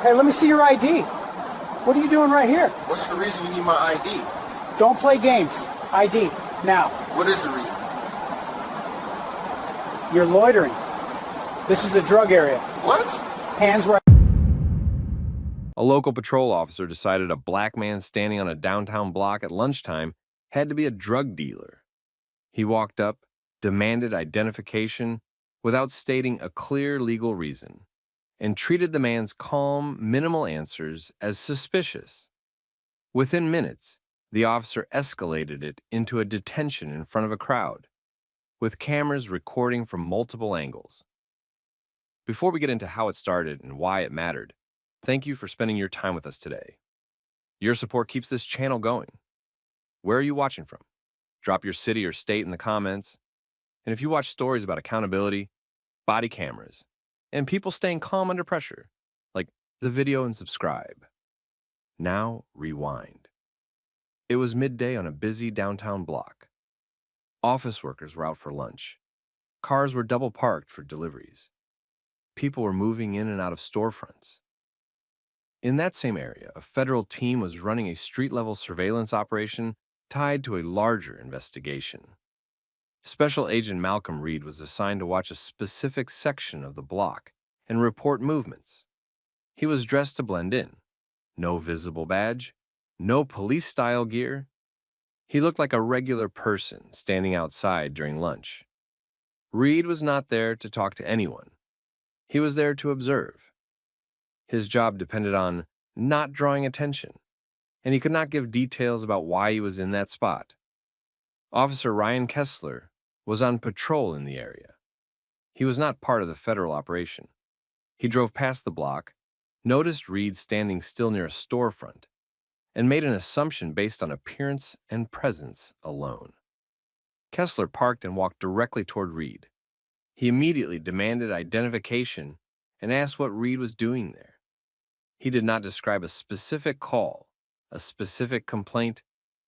Hey, let me see your ID. What are you doing right here? What's the reason you need my ID? Don't play games. ID, now. What is the reason? You're loitering. This is a drug area. What? Hands right. A local patrol officer decided a black man standing on a downtown block at lunchtime had to be a drug dealer. He walked up, demanded identification without stating a clear legal reason, and treated the man's calm, minimal answers as suspicious. Within minutes, the officer escalated it into a detention in front of a crowd, with cameras recording from multiple angles. Before we get into how it started and why it mattered, thank you for spending your time with us today. Your support keeps this channel going. Where are you watching from? Drop your city or state in the comments. And if you watch stories about accountability, body cameras, and people staying calm under pressure, like the video and subscribe. Now, rewind. It was midday on a busy downtown block. Office workers were out for lunch. Cars were double parked for deliveries. People were moving in and out of storefronts. In that same area, a federal team was running a street-level surveillance operation tied to a larger investigation. Special Agent Malcolm Reed was assigned to watch a specific section of the block and report movements. He was dressed to blend in. No visible badge, no police-style gear. He looked like a regular person standing outside during lunch. Reed was not there to talk to anyone. He was there to observe. His job depended on not drawing attention, and he could not give details about why he was in that spot. Officer Ryan Kessler was on patrol in the area. He was not part of the federal operation. He drove past the block, noticed Reed standing still near a storefront, and made an assumption based on appearance and presence alone. Kessler parked and walked directly toward Reed. He immediately demanded identification and asked what Reed was doing there. He did not describe a specific call, a specific complaint,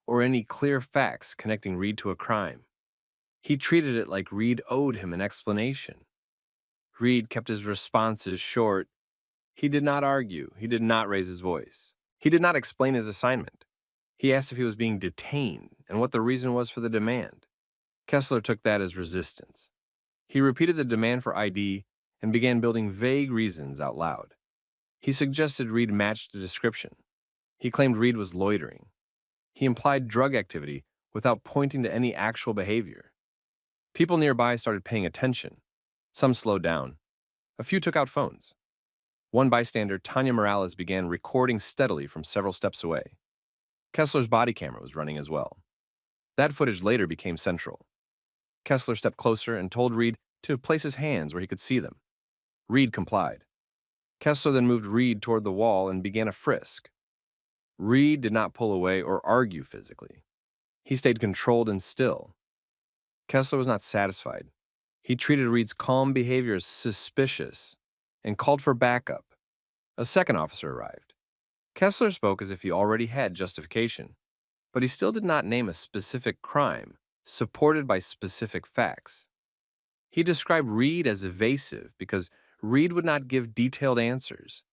or any clear facts connecting Reed to a crime. He treated it like Reed owed him an explanation. Reed kept his responses short. He did not argue. He did not raise his voice. He did not explain his assignment. He asked if he was being detained and what the reason was for the demand. Kessler took that as resistance. He repeated the demand for ID and began building vague reasons out loud. He suggested Reed matched the description. He claimed Reed was loitering. He implied drug activity without pointing to any actual behavior. People nearby started paying attention. Some slowed down. A few took out phones. One bystander, Tanya Morales, began recording steadily from several steps away. Kessler's body camera was running as well. That footage later became central. Kessler stepped closer and told Reed to place his hands where he could see them. Reed complied. Kessler then moved Reed toward the wall and began a frisk. Reed did not pull away or argue physically. He stayed controlled and still. Kessler was not satisfied. He treated Reed's calm behavior as suspicious and called for backup. A second officer arrived. Kessler spoke as if he already had justification, but he still did not name a specific crime supported by specific facts. He described Reed as evasive because Reed would not give detailed answers.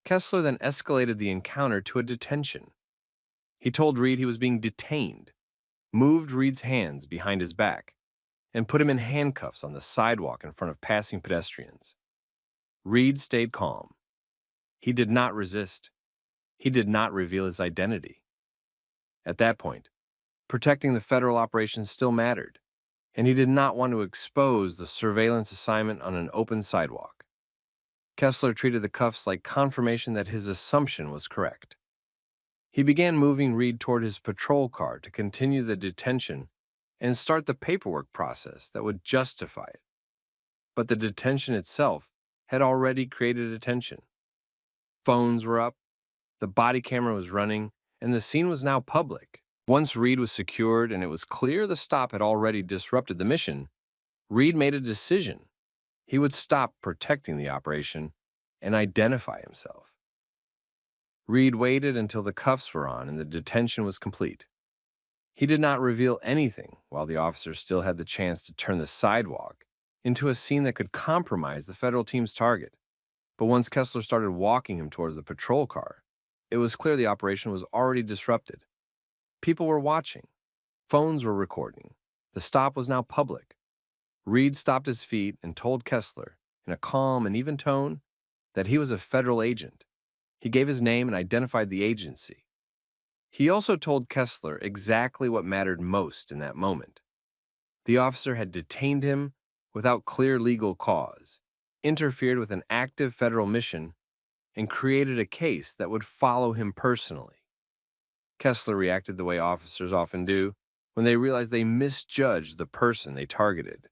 Kessler then escalated the encounter to a detention. He told Reed he was being detained, moved Reed's hands behind his back, and put him in handcuffs on the sidewalk in front of passing pedestrians. Reed stayed calm. He did not resist. He did not reveal his identity. At that point, protecting the federal operation still mattered, and he did not want to expose the surveillance assignment on an open sidewalk. Kessler treated the cuffs like confirmation that his assumption was correct. He began moving Reed toward his patrol car to continue the detention and start the paperwork process that would justify it. But the detention itself had already created attention. Phones were up, the body camera was running, and the scene was now public. Once Reed was secured and it was clear the stop had already disrupted the mission, Reed made a decision. He would stop protecting the operation and identify himself. Reed waited until the cuffs were on and the detention was complete. He did not reveal anything while the officers still had the chance to turn the sidewalk into a scene that could compromise the federal team's target. But once Kessler started walking him towards the patrol car, it was clear the operation was already disrupted. People were watching. Phones were recording. The stop was now public. Reed stopped his feet and told Kessler, in a calm and even tone, that he was a federal agent. He gave his name and identified the agency. He also told Kessler exactly what mattered most in that moment. The officer had detained him without clear legal cause, interfered with an active federal mission, and created a case that would follow him personally. Kessler reacted the way officers often do when they realize they misjudged the person they targeted.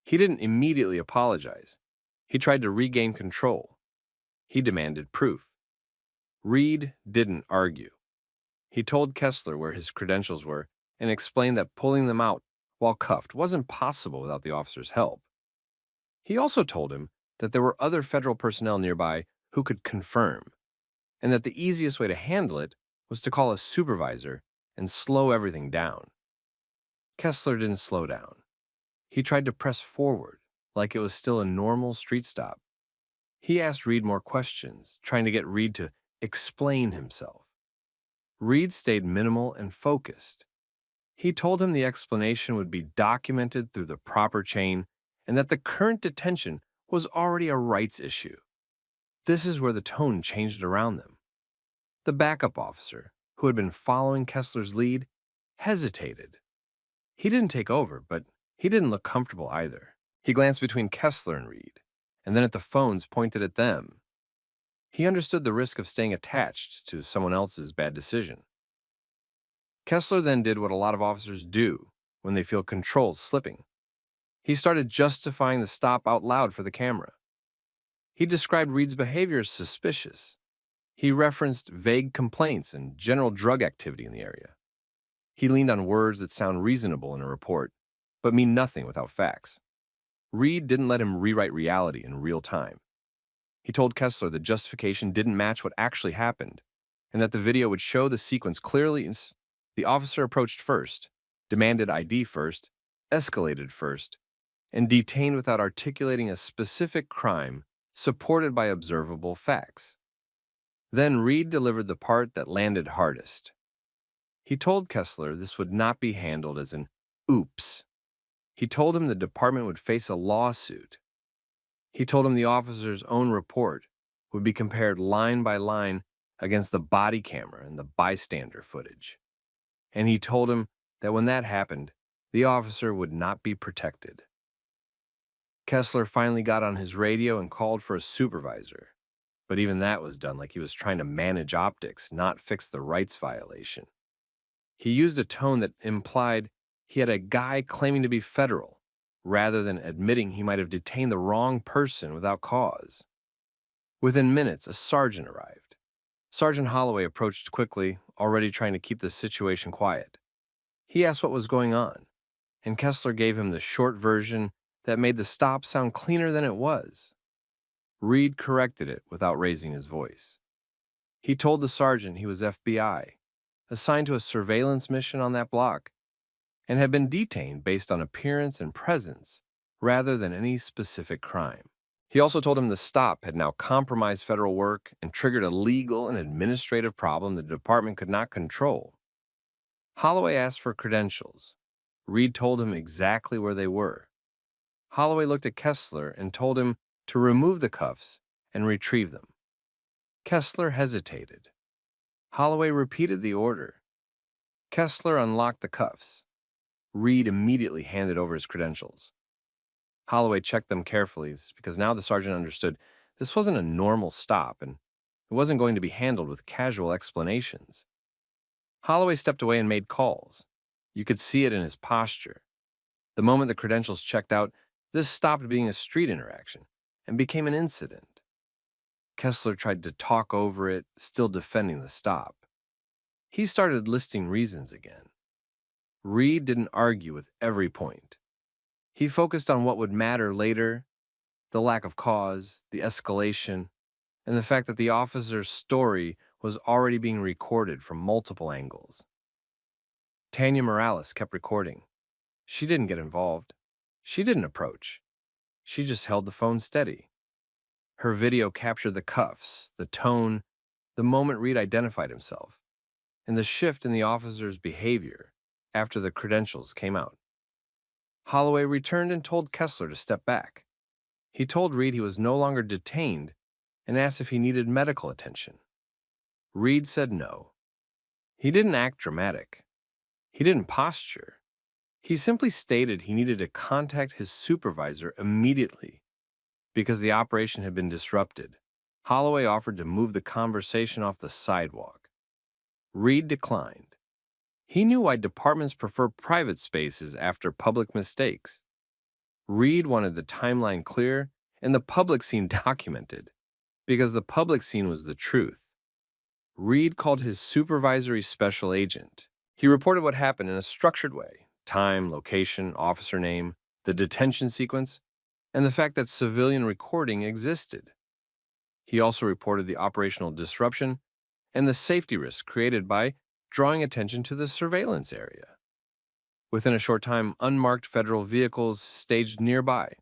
He didn't immediately apologize. He tried to regain control. He demanded proof. Reed didn't argue. He told Kessler where his credentials were and explained that pulling them out while cuffed wasn't possible without the officer's help. He also told him that there were other federal personnel nearby who could confirm, and that the easiest way to handle it was to call a supervisor and slow everything down. Kessler didn't slow down. He tried to press forward like it was still a normal street stop. He asked Reed more questions, trying to get Reed to explain himself. Reed stayed minimal and focused. He told him the explanation would be documented through the proper chain and that the current detention was already a rights issue. This is where the tone changed around them. The backup officer, who had been following Kessler's lead, hesitated. He didn't take over, but he didn't look comfortable either. He glanced between Kessler and Reed, and then at the phones pointed at them. He understood the risk of staying attached to someone else's bad decision. Kessler then did what a lot of officers do when they feel control slipping. He started justifying the stop out loud for the camera. He described Reed's behavior as suspicious. He referenced vague complaints and general drug activity in the area. He leaned on words that sound reasonable in a report, but mean nothing without facts. Reed didn't let him rewrite reality in real time. He told Kessler the justification didn't match what actually happened, and that the video would show the sequence clearly. The officer approached first, demanded ID first, escalated first, and detained without articulating a specific crime supported by observable facts. Then Reed delivered the part that landed hardest. He told Kessler this would not be handled as an oops. He told him the department would face a lawsuit. He told him the officer's own report would be compared line by line against the body camera and the bystander footage. And he told him that when that happened, the officer would not be protected. Kessler finally got on his radio and called for a supervisor, but even that was done like he was trying to manage optics, not fix the rights violation. He used a tone that implied he had a guy claiming to be federal, rather than admitting he might have detained the wrong person without cause. Within minutes, a sergeant arrived. Sergeant Holloway approached quickly, already trying to keep the situation quiet. He asked what was going on, and Kessler gave him the short version that made the stop sound cleaner than it was. Reed corrected it without raising his voice. He told the sergeant he was FBI, assigned to a surveillance mission on that block, and had been detained based on appearance and presence rather than any specific crime. He also told him the stop had now compromised federal work and triggered a legal and administrative problem the department could not control. Holloway asked for credentials. Reed told him exactly where they were. Holloway looked at Kessler and told him to remove the cuffs and retrieve them. Kessler hesitated. Holloway repeated the order. Kessler unlocked the cuffs. Reed immediately handed over his credentials. Holloway checked them carefully because now the sergeant understood this wasn't a normal stop and it wasn't going to be handled with casual explanations. Holloway stepped away and made calls. You could see it in his posture. The moment the credentials checked out, this stopped being a street interaction and became an incident. Kessler tried to talk over it, still defending the stop. He started listing reasons again. Reed didn't argue with every point. He focused on what would matter later, the lack of cause, the escalation, and the fact that the officer's story was already being recorded from multiple angles. Tanya Morales kept recording. She didn't get involved. She didn't approach. She just held the phone steady. Her video captured the cuffs, the tone, the moment Reed identified himself, and the shift in the officer's behavior after the credentials came out. Holloway returned and told Kessler to step back. He told Reed he was no longer detained and asked if he needed medical attention. Reed said no. He didn't act dramatic. He didn't posture. He simply stated he needed to contact his supervisor immediately because the operation had been disrupted. Holloway offered to move the conversation off the sidewalk. Reed declined. He knew why departments prefer private spaces after public mistakes. Reed wanted the timeline clear and the public scene documented because the public scene was the truth. Reed called his supervisory special agent. He reported what happened in a structured way: time, location, officer name, the detention sequence, and the fact that civilian recording existed. He also reported the operational disruption and the safety risks created by drawing attention to the surveillance area. Within a short time, unmarked federal vehicles staged nearby,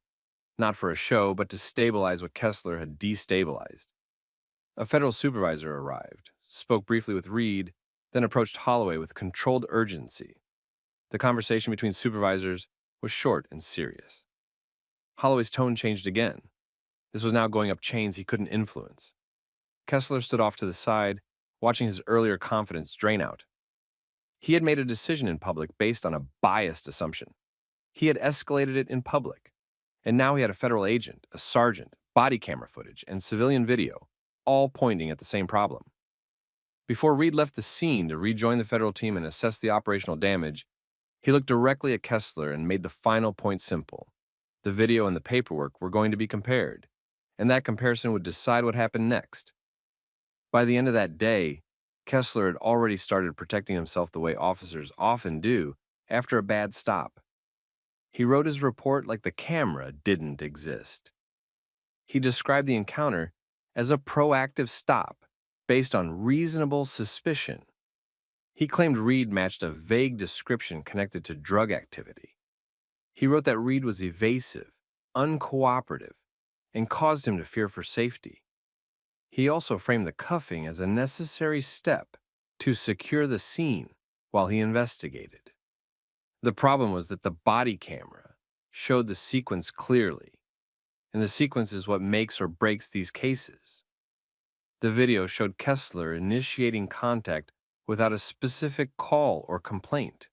not for a show, but to stabilize what Kessler had destabilized. A federal supervisor arrived, spoke briefly with Reed, then approached Holloway with controlled urgency. The conversation between supervisors was short and serious. Holloway's tone changed again. This was now going up chains he couldn't influence. Kessler stood off to the side, watching his earlier confidence drain out. He had made a decision in public based on a biased assumption. He had escalated it in public, and now he had a federal agent, a sergeant, body camera footage, and civilian video, all pointing at the same problem. Before Reed left the scene to rejoin the federal team and assess the operational damage, he looked directly at Kessler and made the final point simple. The video and the paperwork were going to be compared, and that comparison would decide what happened next. By the end of that day, Kessler had already started protecting himself the way officers often do after a bad stop. He wrote his report like the camera didn't exist. He described the encounter as a proactive stop based on reasonable suspicion. He claimed Reed matched a vague description connected to drug activity. He wrote that Reed was evasive, uncooperative, and caused him to fear for safety. He also framed the cuffing as a necessary step to secure the scene while he investigated. The problem was that the body camera showed the sequence clearly, and the sequence is what makes or breaks these cases. The video showed Kessler initiating contact without a specific call or complaint.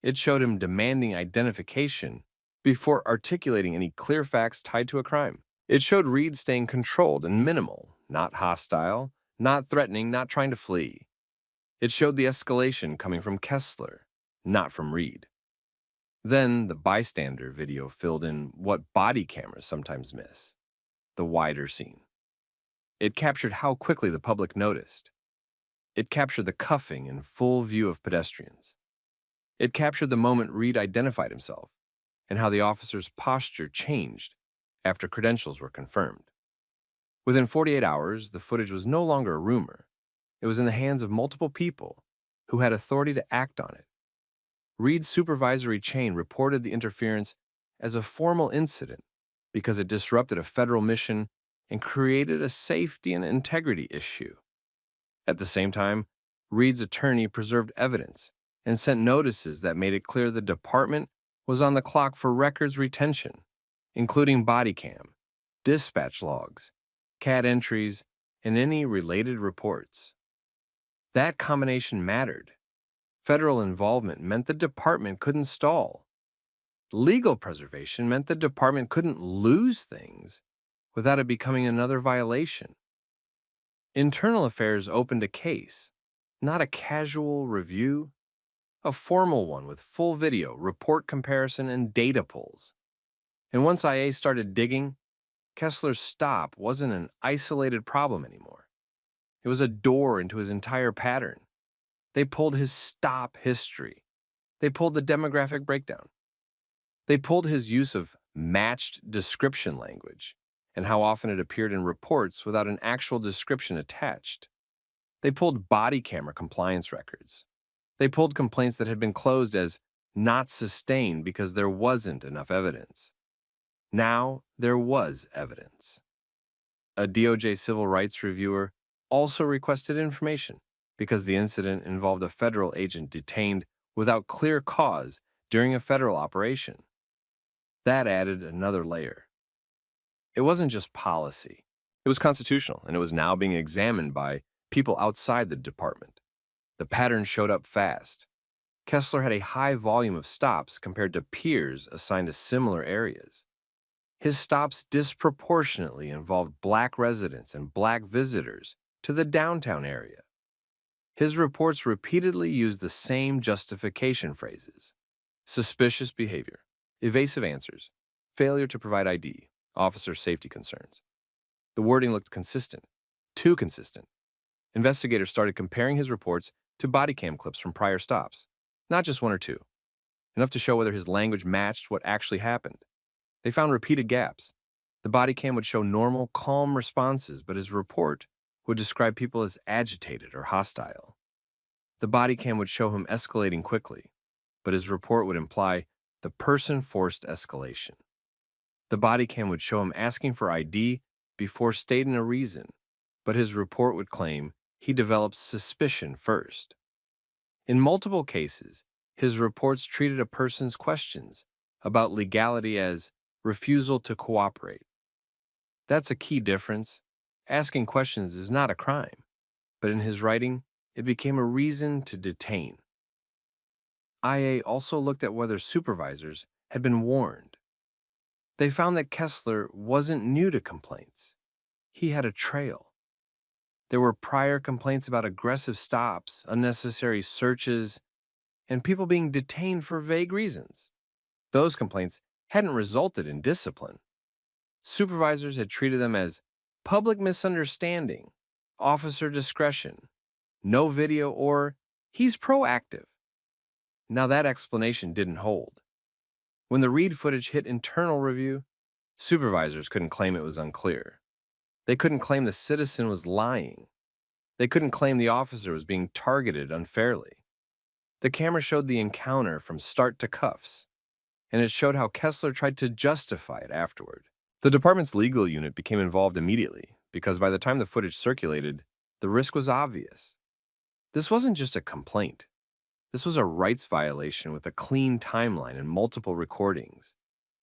It showed him demanding identification before articulating any clear facts tied to a crime. It showed Reed staying controlled and minimal, not hostile, not threatening, not trying to flee. It showed the escalation coming from Kessler, not from Reed. Then the bystander video filled in what body cameras sometimes miss: the wider scene. It captured how quickly the public noticed. It captured the cuffing in full view of pedestrians. It captured the moment Reed identified himself and how the officer's posture changed after credentials were confirmed. Within 48 hours, the footage was no longer a rumor. It was in the hands of multiple people who had authority to act on it. Reed's supervisory chain reported the interference as a formal incident because it disrupted a federal mission and created a safety and integrity issue. At the same time, Reed's attorney preserved evidence and sent notices that made it clear the department was on the clock for records retention, including Bodycam, dispatch logs, CAD entries, and any related reports. That combination mattered. Federal involvement meant the department couldn't stall. Legal preservation meant the department couldn't lose things without it becoming another violation. Internal Affairs opened a case, not a casual review, a formal one with full video, report comparison, and data pulls. And once IA started digging, Kessler's stop wasn't an isolated problem anymore. It was a door into his entire pattern. They pulled his stop history. They pulled the demographic breakdown. They pulled his use of matched description language and how often it appeared in reports without an actual description attached. They pulled body camera compliance records. They pulled complaints that had been closed as not sustained because there wasn't enough evidence. Now there was evidence. A DOJ civil rights reviewer also requested information because the incident involved a federal agent detained without clear cause during a federal operation. That added another layer. It wasn't just policy. It was constitutional, and it was now being examined by people outside the department. The pattern showed up fast. Kessler had a high volume of stops compared to peers assigned to similar areas. His stops disproportionately involved black residents and black visitors to the downtown area. His reports repeatedly used the same justification phrases: suspicious behavior, evasive answers, failure to provide ID, officer safety concerns. The wording looked consistent, too consistent. Investigators started comparing his reports to Bodycam clips from prior stops, not just one or two, enough to show whether his language matched what actually happened. They found repeated gaps. The Bodycam would show normal, calm responses, but his report would describe people as agitated or hostile. The Bodycam would show him escalating quickly, but his report would imply the person forced escalation. The Bodycam would show him asking for ID before stating a reason, but his report would claim he developed suspicion first. In multiple cases, his reports treated a person's questions about legality as refusal to cooperate. That's a key difference. Asking questions is not a crime, but in his writing, it became a reason to detain. IA also looked at whether supervisors had been warned. They found that Kessler wasn't new to complaints. He had a trail. There were prior complaints about aggressive stops, unnecessary searches, and people being detained for vague reasons. Those complaints hadn't resulted in discipline. Supervisors had treated them as public misunderstanding, officer discretion, no video, or he's proactive. Now that explanation didn't hold. When the Reed footage hit internal review, supervisors couldn't claim it was unclear. They couldn't claim the citizen was lying. They couldn't claim the officer was being targeted unfairly. The camera showed the encounter from start to cuffs, and it showed how Kessler tried to justify it afterward. The department's legal unit became involved immediately because by the time the footage circulated, the risk was obvious. This wasn't just a complaint. This was a rights violation with a clean timeline and multiple recordings.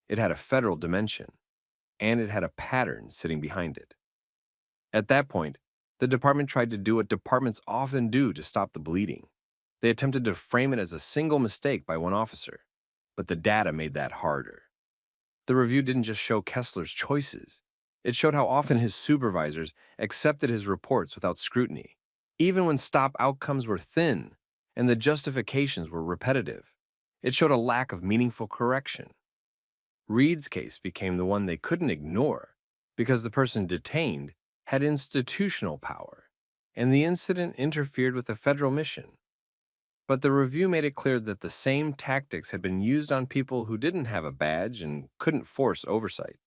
It had a federal dimension, and it had a pattern sitting behind it. At that point, the department tried to do what departments often do to stop the bleeding. They attempted to frame it as a single mistake by one officer, but the data made that harder. The review didn't just show Kessler's choices. It showed how often his supervisors accepted his reports without scrutiny, even when stop outcomes were thin and the justifications were repetitive. It showed a lack of meaningful correction. Reed's case became the one they couldn't ignore because the person detained had institutional power, and the incident interfered with the federal mission. But the review made it clear that the same tactics had been used on people who didn't have a badge and couldn't force oversight.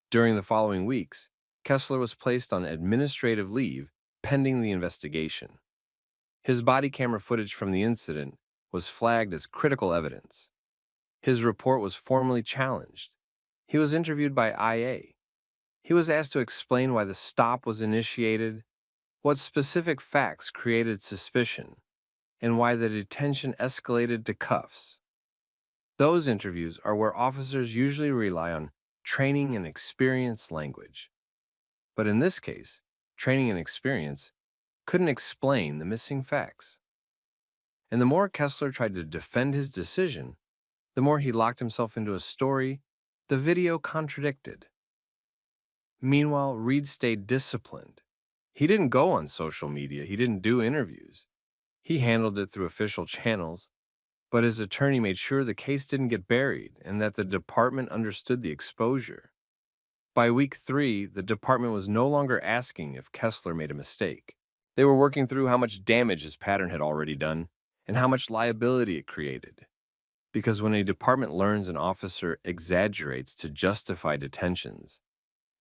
During the following weeks, Kessler was placed on administrative leave pending the investigation. His body camera footage from the incident was flagged as critical evidence. His report was formally challenged. He was interviewed by IA. He was asked to explain why the stop was initiated, what specific facts created suspicion, and why the detention escalated to cuffs. Those interviews are where officers usually rely on training and experience language. But in this case, training and experience couldn't explain the missing facts. And the more Kessler tried to defend his decision, the more he locked himself into a story the video contradicted. Meanwhile, Reed stayed disciplined. He didn't go on social media. He didn't do interviews. He handled it through official channels, but his attorney made sure the case didn't get buried and that the department understood the exposure. By week 3, the department was no longer asking if Kessler made a mistake. They were working through how much damage his pattern had already done and how much liability it created. Because when a department learns an officer exaggerates to justify detentions,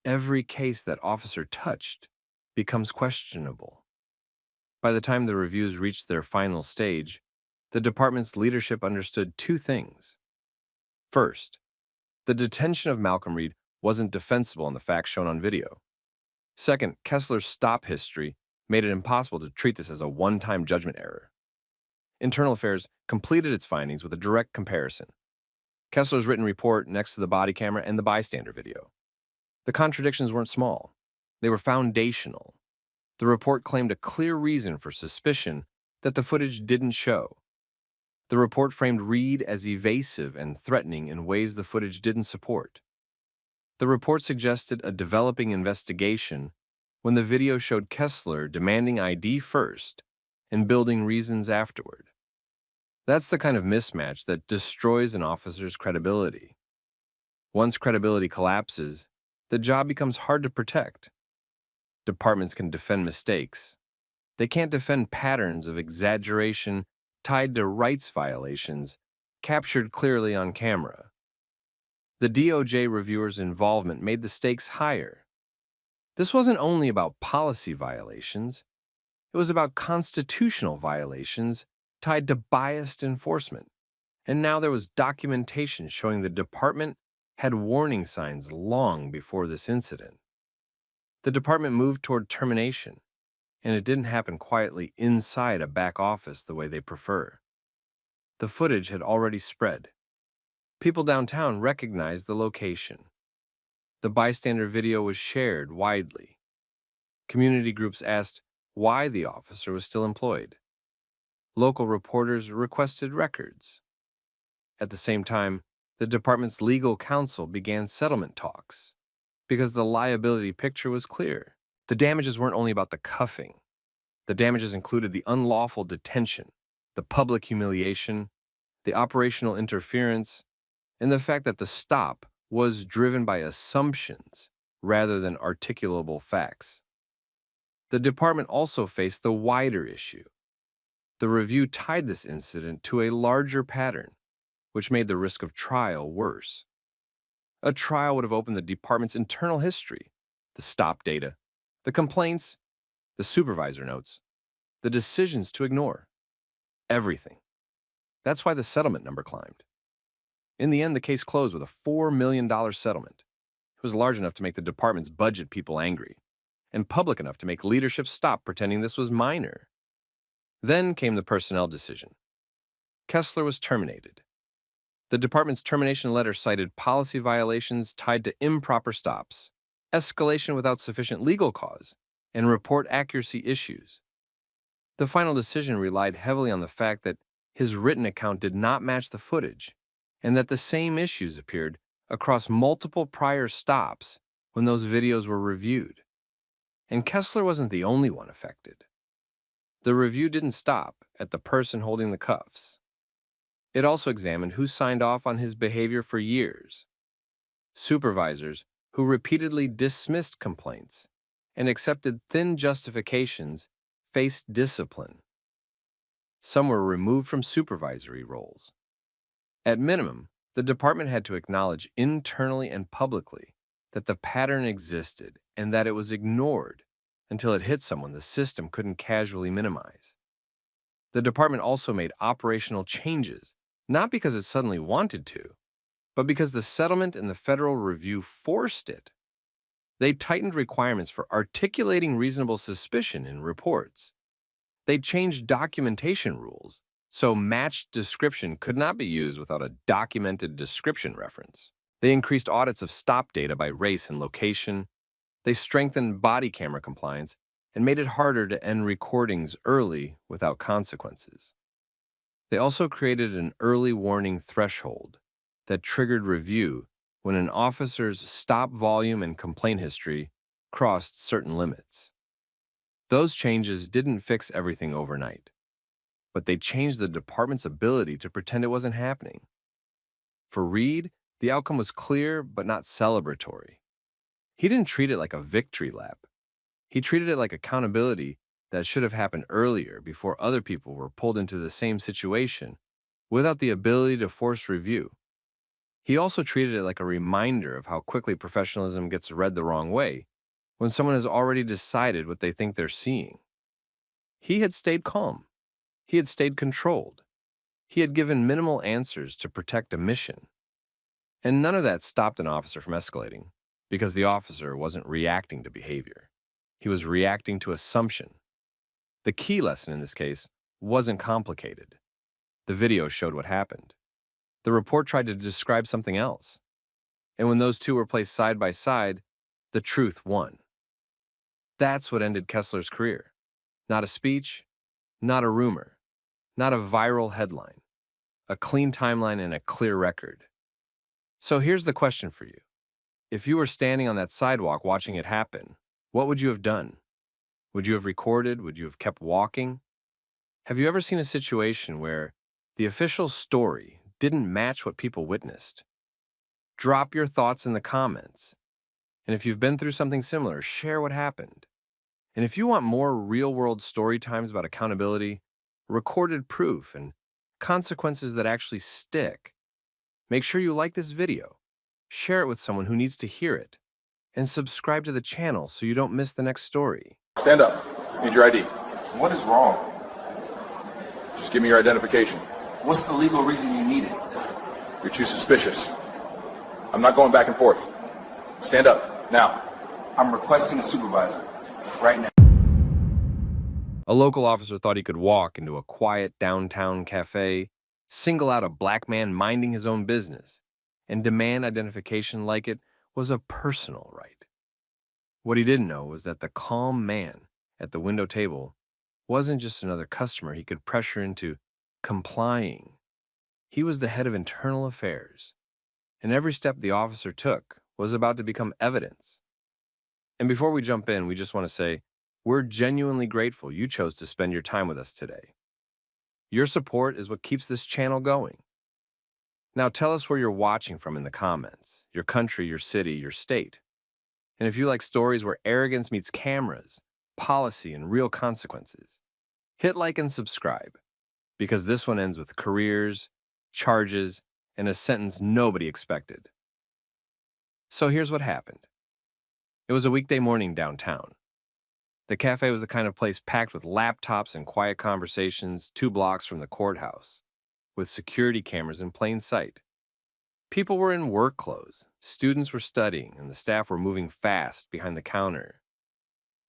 every case that officer touched becomes questionable. By the time the reviews reached their final stage, the department's leadership understood 2 things. First, the detention of Malcolm Reed wasn't defensible on the facts shown on video. Second, Kessler's stop history made it impossible to treat this as a one-time judgment error. Internal Affairs completed its findings with a direct comparison. Kessler's written report next to the body camera and the bystander video. The contradictions weren't small. They were foundational. The report claimed a clear reason for suspicion that the footage didn't show. The report framed Reed as evasive and threatening in ways the footage didn't support. The report suggested a developing investigation when the video showed Kessler demanding ID first and building reasons afterward. That's the kind of mismatch that destroys an officer's credibility. Once credibility collapses, the job becomes hard to protect. Departments can defend mistakes. They can't defend patterns of exaggeration tied to rights violations captured clearly on camera. The DOJ reviewer's involvement made the stakes higher. This wasn't only about policy violations, it was about constitutional violations tied to biased enforcement. And now there was documentation showing the department had warning signs long before this incident. The department moved toward termination, and it didn't happen quietly inside a back office the way they prefer. The footage had already spread. People downtown recognized the location. The bystander video was shared widely. Community groups asked why the officer was still employed. Local reporters requested records. At the same time, the department's legal counsel began settlement talks because the liability picture was clear. The damages weren't only about the cuffing. The damages included the unlawful detention, the public humiliation, the operational interference, and the fact that the stop was driven by assumptions rather than articulable facts. The department also faced the wider issue. The review tied this incident to a larger pattern, which made the risk of trial worse. A trial would have opened the department's internal history, the stop data, the complaints, the supervisor notes, the decisions to ignore. Everything. That's why the settlement number climbed. In the end, the case closed with a $4 million settlement. It was large enough to make the department's budget people angry, and public enough to make leadership stop pretending this was minor. Then came the personnel decision. Kessler was terminated. The department's termination letter cited policy violations tied to improper stops, escalation without sufficient legal cause, and report accuracy issues. The final decision relied heavily on the fact that his written account did not match the footage, and that the same issues appeared across multiple prior stops when those videos were reviewed. And Kessler wasn't the only one affected. The review didn't stop at the person holding the cuffs. It also examined who signed off on his behavior for years. Supervisors who repeatedly dismissed complaints and accepted thin justifications faced discipline. Some were removed from supervisory roles. At minimum, the department had to acknowledge internally and publicly that the pattern existed and that it was ignored until it hit someone the system couldn't casually minimize. The department also made operational changes, not because it suddenly wanted to, but because the settlement and the federal review forced it. They tightened requirements for articulating reasonable suspicion in reports. They changed documentation rules, so matched description could not be used without a documented description reference. They increased audits of stop data by race and location. They strengthened body camera compliance and made it harder to end recordings early without consequences. They also created an early warning threshold that triggered review when an officer's stop volume and complaint history crossed certain limits. Those changes didn't fix everything overnight, but they changed the department's ability to pretend it wasn't happening. For Reed, the outcome was clear but not celebratory. He didn't treat it like a victory lap. He treated it like accountability that should have happened earlier before other people were pulled into the same situation without the ability to force review. He also treated it like a reminder of how quickly professionalism gets read the wrong way when someone has already decided what they think they're seeing. He had stayed calm. He had stayed controlled. He had given minimal answers to protect a mission. And none of that stopped an officer from escalating because the officer wasn't reacting to behavior. He was reacting to assumption. The key lesson in this case wasn't complicated. The video showed what happened. The report tried to describe something else. And when those two were placed side by side, the truth won. That's what ended Kessler's career. Not a speech, not a rumor, not a viral headline. A clean timeline and a clear record. So here's the question for you. If you were standing on that sidewalk watching it happen, what would you have done? Would you have recorded? Would you have kept walking? Have you ever seen a situation where the official story didn't match what people witnessed? Drop your thoughts in the comments. And if you've been through something similar, share what happened. And if you want more real-world story times about accountability, recorded proof, and consequences that actually stick, make sure you like this video, share it with someone who needs to hear it, and subscribe to the channel so you don't miss the next story. Stand up. Need your ID. What is wrong? Just give me your identification. What's the legal reason you need it? You're too suspicious. I'm not going back and forth. Stand up, now. I'm requesting a supervisor. Right now. A local officer thought he could walk into a quiet downtown cafe, single out a black man minding his own business, and demand identification like it was a personal right. What he didn't know was that the calm man at the window table wasn't just another customer he could pressure into complying. He was the head of internal affairs, and every step the officer took was about to become evidence. And before we jump in, we just want to say, we're genuinely grateful you chose to spend your time with us today. Your support is what keeps this channel going. Now tell us where you're watching from in the comments, your country, your city, your state. And if you like stories where arrogance meets cameras, policy, and real consequences, hit like and subscribe, because this one ends with careers, charges, and a sentence nobody expected. So here's what happened. It was a weekday morning downtown. The cafe was the kind of place packed with laptops and quiet conversations 2 blocks from the courthouse, with security cameras in plain sight. People were in work clothes, students were studying, and the staff were moving fast behind the counter.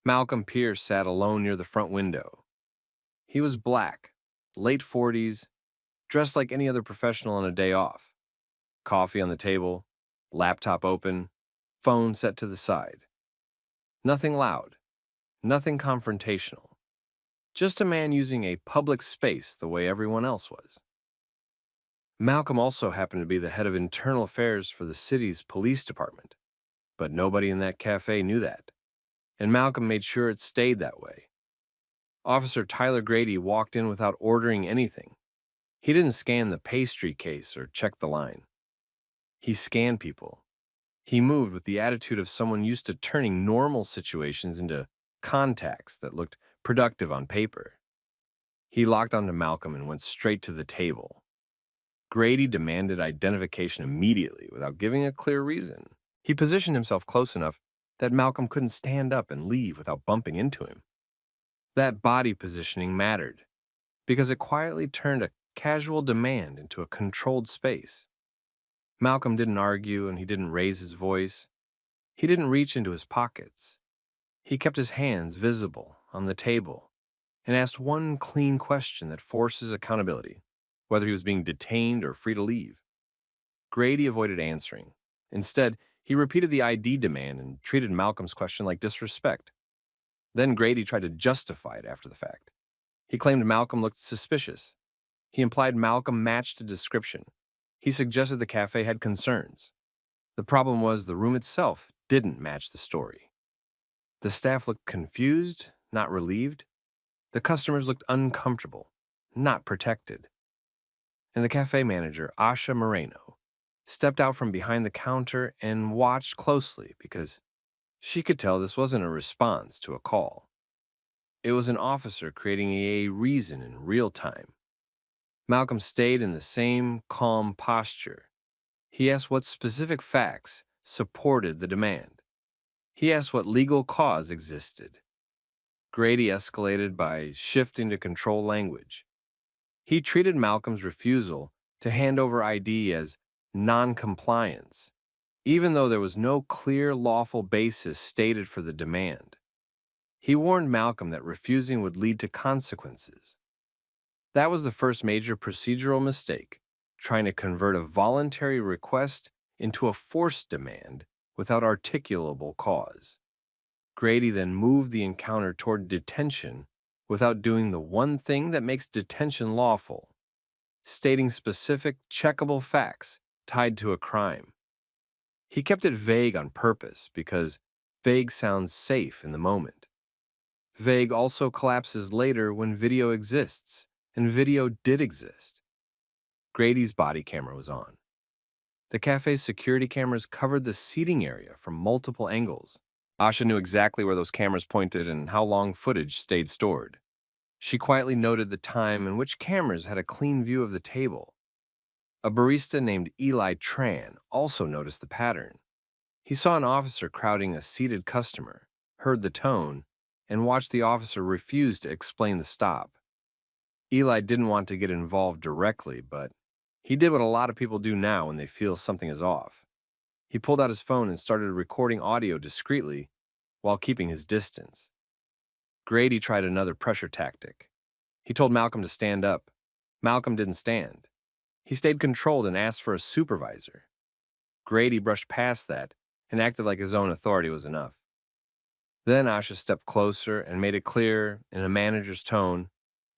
Malcolm Pierce sat alone near the front window. He was black, late 40s, dressed like any other professional on a day off. Coffee on the table, laptop open, phone set to the side. Nothing loud, nothing confrontational. Just a man using a public space the way everyone else was. Malcolm also happened to be the head of internal affairs for the city's police department, but nobody in that cafe knew that, and Malcolm made sure it stayed that way. Officer Tyler Grady walked in without ordering anything. He didn't scan the pastry case or check the line. He scanned people. He moved with the attitude of someone used to turning normal situations into contacts that looked productive on paper. He locked onto Malcolm and went straight to the table. Grady demanded identification immediately without giving a clear reason. He positioned himself close enough that Malcolm couldn't stand up and leave without bumping into him. That body positioning mattered because it quietly turned a casual demand into a controlled space. Malcolm didn't argue and he didn't raise his voice. He didn't reach into his pockets. He kept his hands visible on the table and asked one clean question that forces accountability, whether he was being detained or free to leave. Grady avoided answering. Instead, he repeated the ID demand and treated Malcolm's question like disrespect. Then Grady tried to justify it after the fact. He claimed Malcolm looked suspicious. He implied Malcolm matched a description. He suggested the cafe had concerns. The problem was the room itself didn't match the story. The staff looked confused, not relieved. The customers looked uncomfortable, not protected. And the cafe manager, Asha Moreno, stepped out from behind the counter and watched closely because she could tell this wasn't a response to a call. It was an officer creating a reason in real time. Malcolm stayed in the same calm posture. He asked what specific facts supported the demand. He asked what legal cause existed. Grady escalated by shifting to control language. He treated Malcolm's refusal to hand over ID as non-compliance, even though there was no clear lawful basis stated for the demand. He warned Malcolm that refusing would lead to consequences. That was the first major procedural mistake, trying to convert a voluntary request into a forced demand without articulable cause. Grady then moved the encounter toward detention without doing the one thing that makes detention lawful, stating specific, checkable facts tied to a crime. He kept it vague on purpose because vague sounds safe in the moment. Vague also collapses later when video exists, and video did exist. Grady's body camera was on. The cafe's security cameras covered the seating area from multiple angles. Asha knew exactly where those cameras pointed and how long footage stayed stored. She quietly noted the time and which cameras had a clean view of the table. A barista named Eli Tran also noticed the pattern. He saw an officer crowding a seated customer, heard the tone, and watched the officer refuse to explain the stop. Eli didn't want to get involved directly, but he did what a lot of people do now when they feel something is off. He pulled out his phone and started recording audio discreetly while keeping his distance. Grady tried another pressure tactic. He told Malcolm to stand up. Malcolm didn't stand. He stayed controlled and asked for a supervisor. Grady brushed past that and acted like his own authority was enough. Then Asha stepped closer and made it clear, in a manager's tone,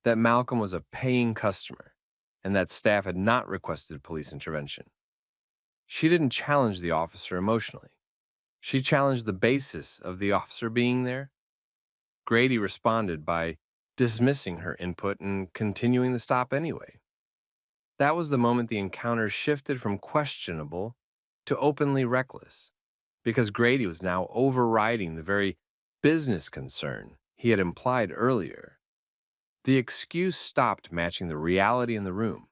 that Malcolm was a paying customer and that staff had not requested police intervention. She didn't challenge the officer emotionally. She challenged the basis of the officer being there. Grady responded by dismissing her input and continuing the stop anyway. That was the moment the encounter shifted from questionable to openly reckless, because Grady was now overriding the very business concern he had implied earlier. The excuse stopped matching the reality in the room,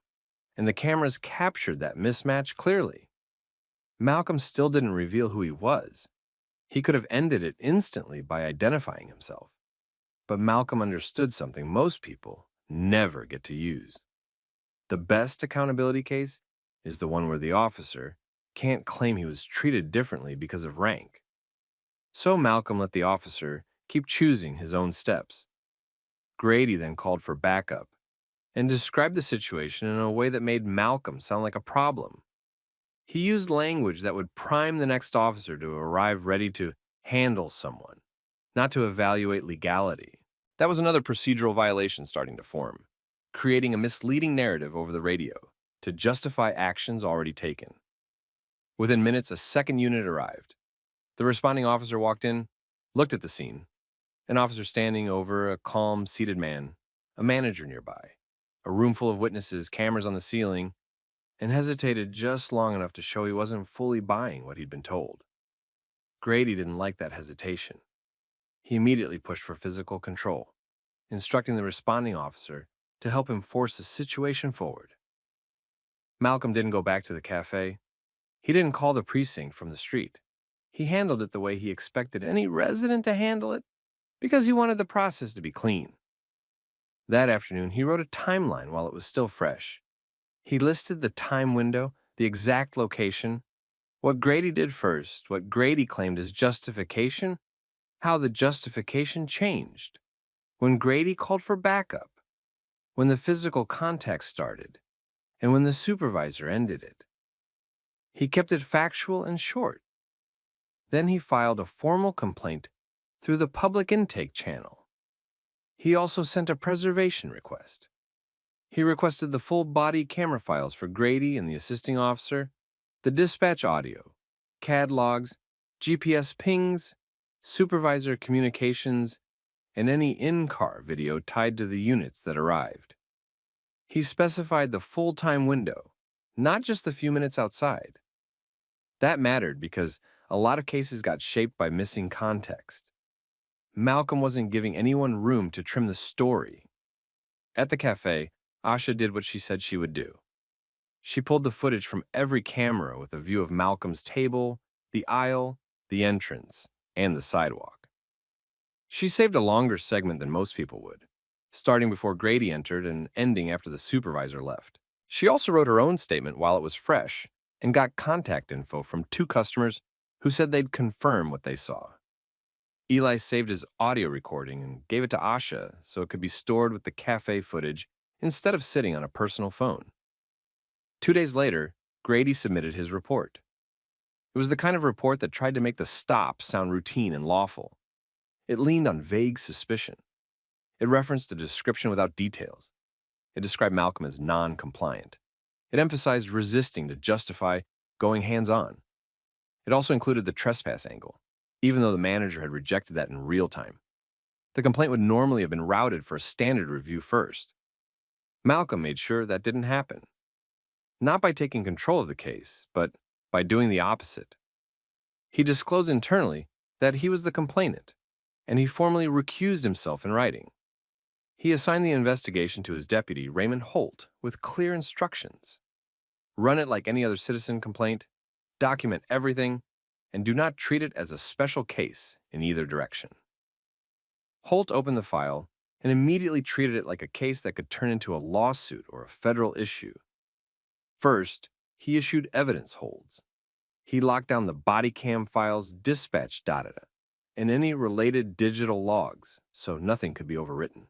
and the cameras captured that mismatch clearly. Malcolm still didn't reveal who he was. He could have ended it instantly by identifying himself. But Malcolm understood something most people never get to use. The best accountability case is the one where the officer can't claim he was treated differently because of rank. So Malcolm let the officer keep choosing his own steps. Grady then called for backup and described the situation in a way that made Malcolm sound like a problem. He used language that would prime the next officer to arrive ready to handle someone, not to evaluate legality. That was another procedural violation starting to form, creating a misleading narrative over the radio to justify actions already taken. Within minutes, a second unit arrived. The responding officer walked in, looked at the scene, an officer standing over a calm, seated man, a manager nearby, a room full of witnesses, cameras on the ceiling, and hesitated just long enough to show he wasn't fully buying what he'd been told. Grady didn't like that hesitation. He immediately pushed for physical control, instructing the responding officer to help him force the situation forward. Malcolm didn't go back to the cafe. He didn't call the precinct from the street. He handled it the way he expected any resident to handle it, because he wanted the process to be clean. That afternoon, he wrote a timeline while it was still fresh. He listed the time window, the exact location, what Grady did first, what Grady claimed as justification, how the justification changed, when Grady called for backup, when the physical contact started, and when the supervisor ended it. He kept it factual and short. Then he filed a formal complaint through the public intake channel. He also sent a preservation request. He requested the full body camera files for Grady and the assisting officer, the dispatch audio, CAD logs, GPS pings, supervisor communications, and any in-car video tied to the units that arrived. He specified the full time window, not just the few minutes outside. That mattered because a lot of cases got shaped by missing context. Malcolm wasn't giving anyone room to trim the story. At the cafe, Asha did what she said she would do. She pulled the footage from every camera with a view of Malcolm's table, the aisle, the entrance, and the sidewalk. She saved a longer segment than most people would, starting before Grady entered and ending after the supervisor left. She also wrote her own statement while it was fresh and got contact info from 2 customers who said they'd confirm what they saw. Eli saved his audio recording and gave it to Asha so it could be stored with the cafe footage instead of sitting on a personal phone. 2 days later, Grady submitted his report. It was the kind of report that tried to make the stop sound routine and lawful. It leaned on vague suspicion. It referenced a description without details. It described Malcolm as non-compliant. It emphasized resisting to justify going hands-on. It also included the trespass angle, even though the manager had rejected that in real time. The complaint would normally have been routed for a standard review first. Malcolm made sure that didn't happen. Not by taking control of the case, but by doing the opposite. He disclosed internally that he was the complainant, and he formally recused himself in writing. He assigned the investigation to his deputy, Raymond Holt, with clear instructions. Run it like any other citizen complaint, document everything, and do not treat it as a special case in either direction. Holt opened the file and immediately treated it like a case that could turn into a lawsuit or a federal issue. First, he issued evidence holds. He locked down the Bodycam file's dispatch data and any related digital logs, so nothing could be overwritten.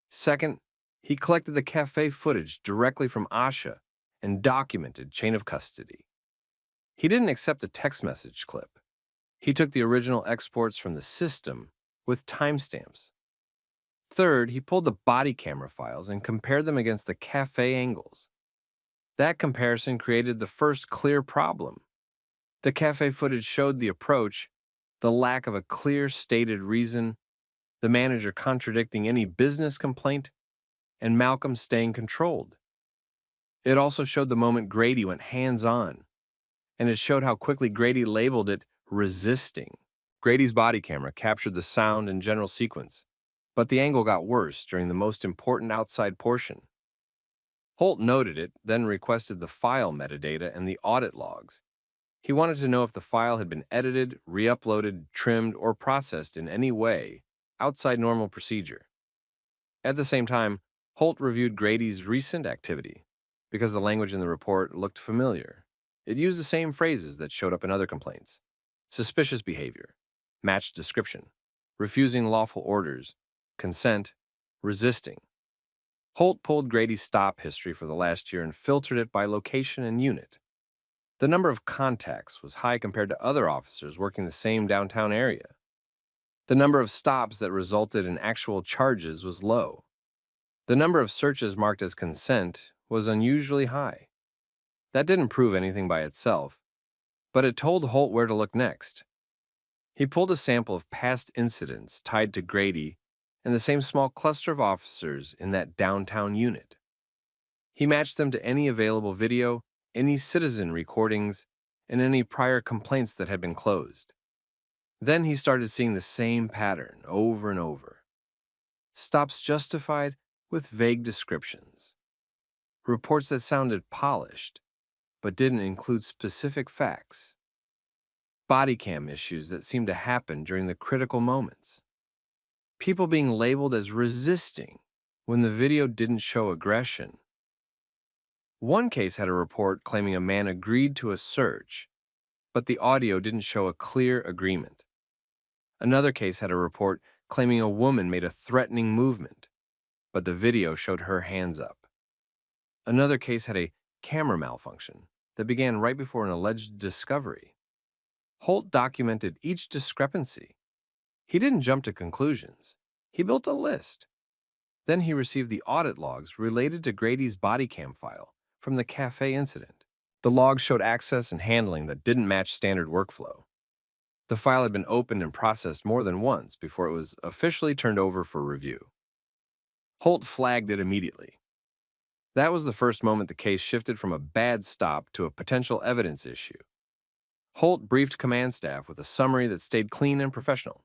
Second, he collected the cafe footage directly from Asha and documented chain of custody. He didn't accept a text message clip. He took the original exports from the system with timestamps. Third, he pulled the body camera files and compared them against the cafe angles. That comparison created the first clear problem. The cafe footage showed the approach, the lack of a clear stated reason, the manager contradicting any business complaint, and Malcolm staying controlled. It also showed the moment Grady went hands-on, and it showed how quickly Grady labeled it resisting. Grady's body camera captured the sound and general sequence, but the angle got worse during the most important outside portion. Holt noted it, then requested the file metadata and the audit logs. He wanted to know if the file had been edited, re-uploaded, trimmed, or processed in any way outside normal procedure. At the same time, Holt reviewed Grady's recent activity because the language in the report looked familiar. It used the same phrases that showed up in other complaints: suspicious behavior, matched description, refusing lawful orders, consent, resisting. Holt pulled Grady's stop history for the last year and filtered it by location and unit. The number of contacts was high compared to other officers working the same downtown area. The number of stops that resulted in actual charges was low. The number of searches marked as consent was unusually high. That didn't prove anything by itself, but it told Holt where to look next. He pulled a sample of past incidents tied to Grady and the same small cluster of officers in that downtown unit. He matched them to any available video, any citizen recordings, and any prior complaints that had been closed. Then he started seeing the same pattern over and over. Stops justified with vague descriptions. Reports that sounded polished, but didn't include specific facts. Bodycam issues that seemed to happen during the critical moments. People being labeled as resisting when the video didn't show aggression. One case had a report claiming a man agreed to a search, but the audio didn't show a clear agreement. Another case had a report claiming a woman made a threatening movement, but the video showed her hands up. Another case had a camera malfunction that began right before an alleged discovery. Holt documented each discrepancy. He didn't jump to conclusions. He built a list. Then he received the audit logs related to Grady's Bodycam file from the cafe incident. The logs showed access and handling that didn't match standard workflow. The file had been opened and processed more than once before it was officially turned over for review. Holt flagged it immediately. That was the first moment the case shifted from a bad stop to a potential evidence issue. Holt briefed command staff with a summary that stayed clean and professional.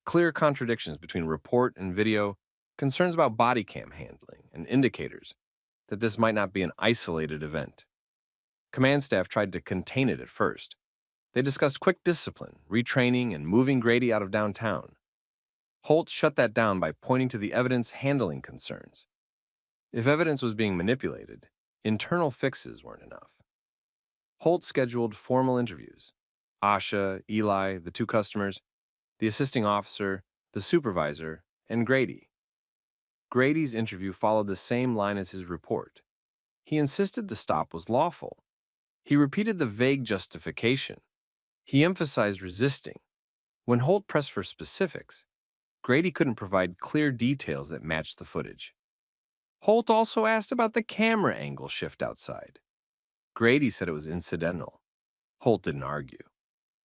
Clear contradictions between report and video, concerns about body cam handling, and indicators that this might not be an isolated event. Command staff tried to contain it at first. They discussed quick discipline, retraining, and moving Grady out of downtown. Holt shut that down by pointing to the evidence handling concerns. If evidence was being manipulated, internal fixes weren't enough. Holt scheduled formal interviews. Asha, Eli, the two customers, the assisting officer, the supervisor, and Grady. Grady's interview followed the same line as his report. He insisted the stop was lawful. He repeated the vague justification. He emphasized resisting. When Holt pressed for specifics, Grady couldn't provide clear details that matched the footage. Holt also asked about the camera angle shift outside. Grady said it was incidental. Holt didn't argue.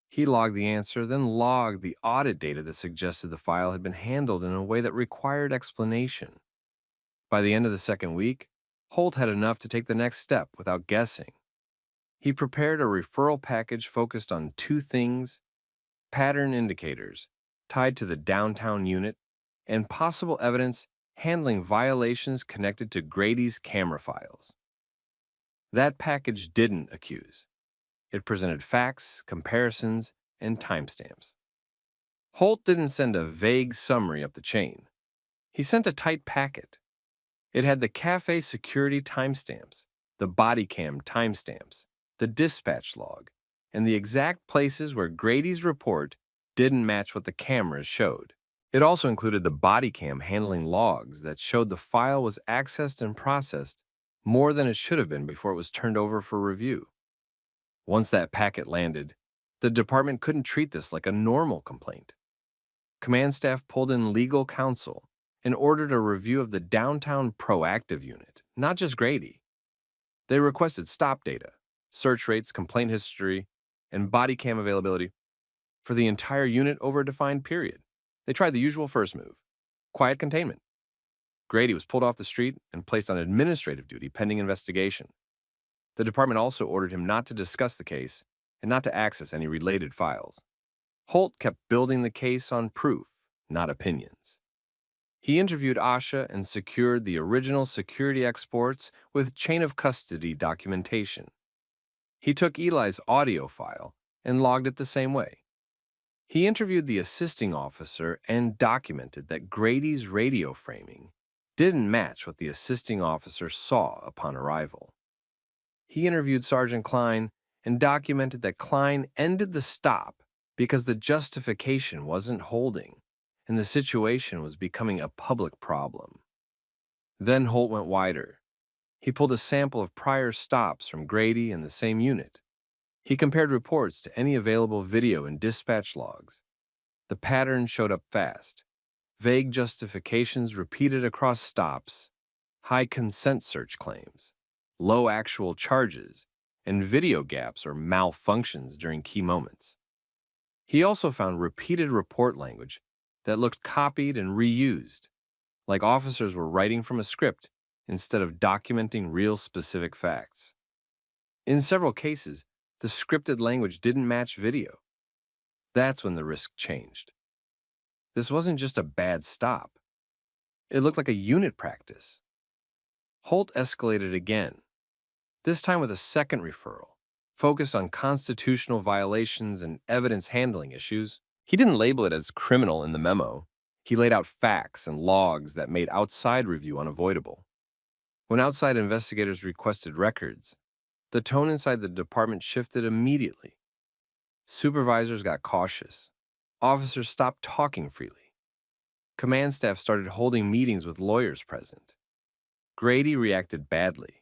He logged the answer, then logged the audit data that suggested the file had been handled in a way that required explanation. By the end of the second week, Holt had enough to take the next step without guessing. He prepared a referral package focused on two things: pattern indicators tied to the downtown unit and possible evidence handling violations connected to Grady's camera files. That package didn't accuse. It presented facts, comparisons, and timestamps. Holt didn't send a vague summary up the chain. He sent a tight packet. It had the cafe security timestamps, the Bodycam timestamps, the dispatch log, and the exact places where Grady's report didn't match what the cameras showed. It also included the Bodycam handling logs that showed the file was accessed and processed more than it should have been before it was turned over for review. Once that packet landed, the department couldn't treat this like a normal complaint. Command staff pulled in legal counsel and ordered a review of the downtown proactive unit, not just Grady. They requested stop data, search rates, complaint history, and body cam availability for the entire unit over a defined period. They tried the usual first move: quiet containment. Grady was pulled off the street and placed on administrative duty pending investigation. The department also ordered him not to discuss the case and not to access any related files. Holt kept building the case on proof, not opinions. He interviewed Asha and secured the original security exports with chain of custody documentation. He took Eli's audio file and logged it the same way. He interviewed the assisting officer and documented that Grady's radio framing didn't match what the assisting officer saw upon arrival. He interviewed Sergeant Klein and documented that Klein ended the stop because the justification wasn't holding and the situation was becoming a public problem. Then Holt went wider. He pulled a sample of prior stops from Grady and the same unit. He compared reports to any available video and dispatch logs. The pattern showed up fast. Vague justifications repeated across stops, high consent search claims, low actual charges, and video gaps or malfunctions during key moments. He also found repeated report language that looked copied and reused, like officers were writing from a script instead of documenting real specific facts. In several cases, the scripted language didn't match video. That's when the risk changed. This wasn't just a bad stop. It looked like a unit practice. Holt escalated again, this time with a second referral, focused on constitutional violations and evidence handling issues. He didn't label it as criminal in the memo. He laid out facts and logs that made outside review unavoidable. When outside investigators requested records, the tone inside the department shifted immediately. Supervisors got cautious. Officers stopped talking freely. Command staff started holding meetings with lawyers present. Grady reacted badly.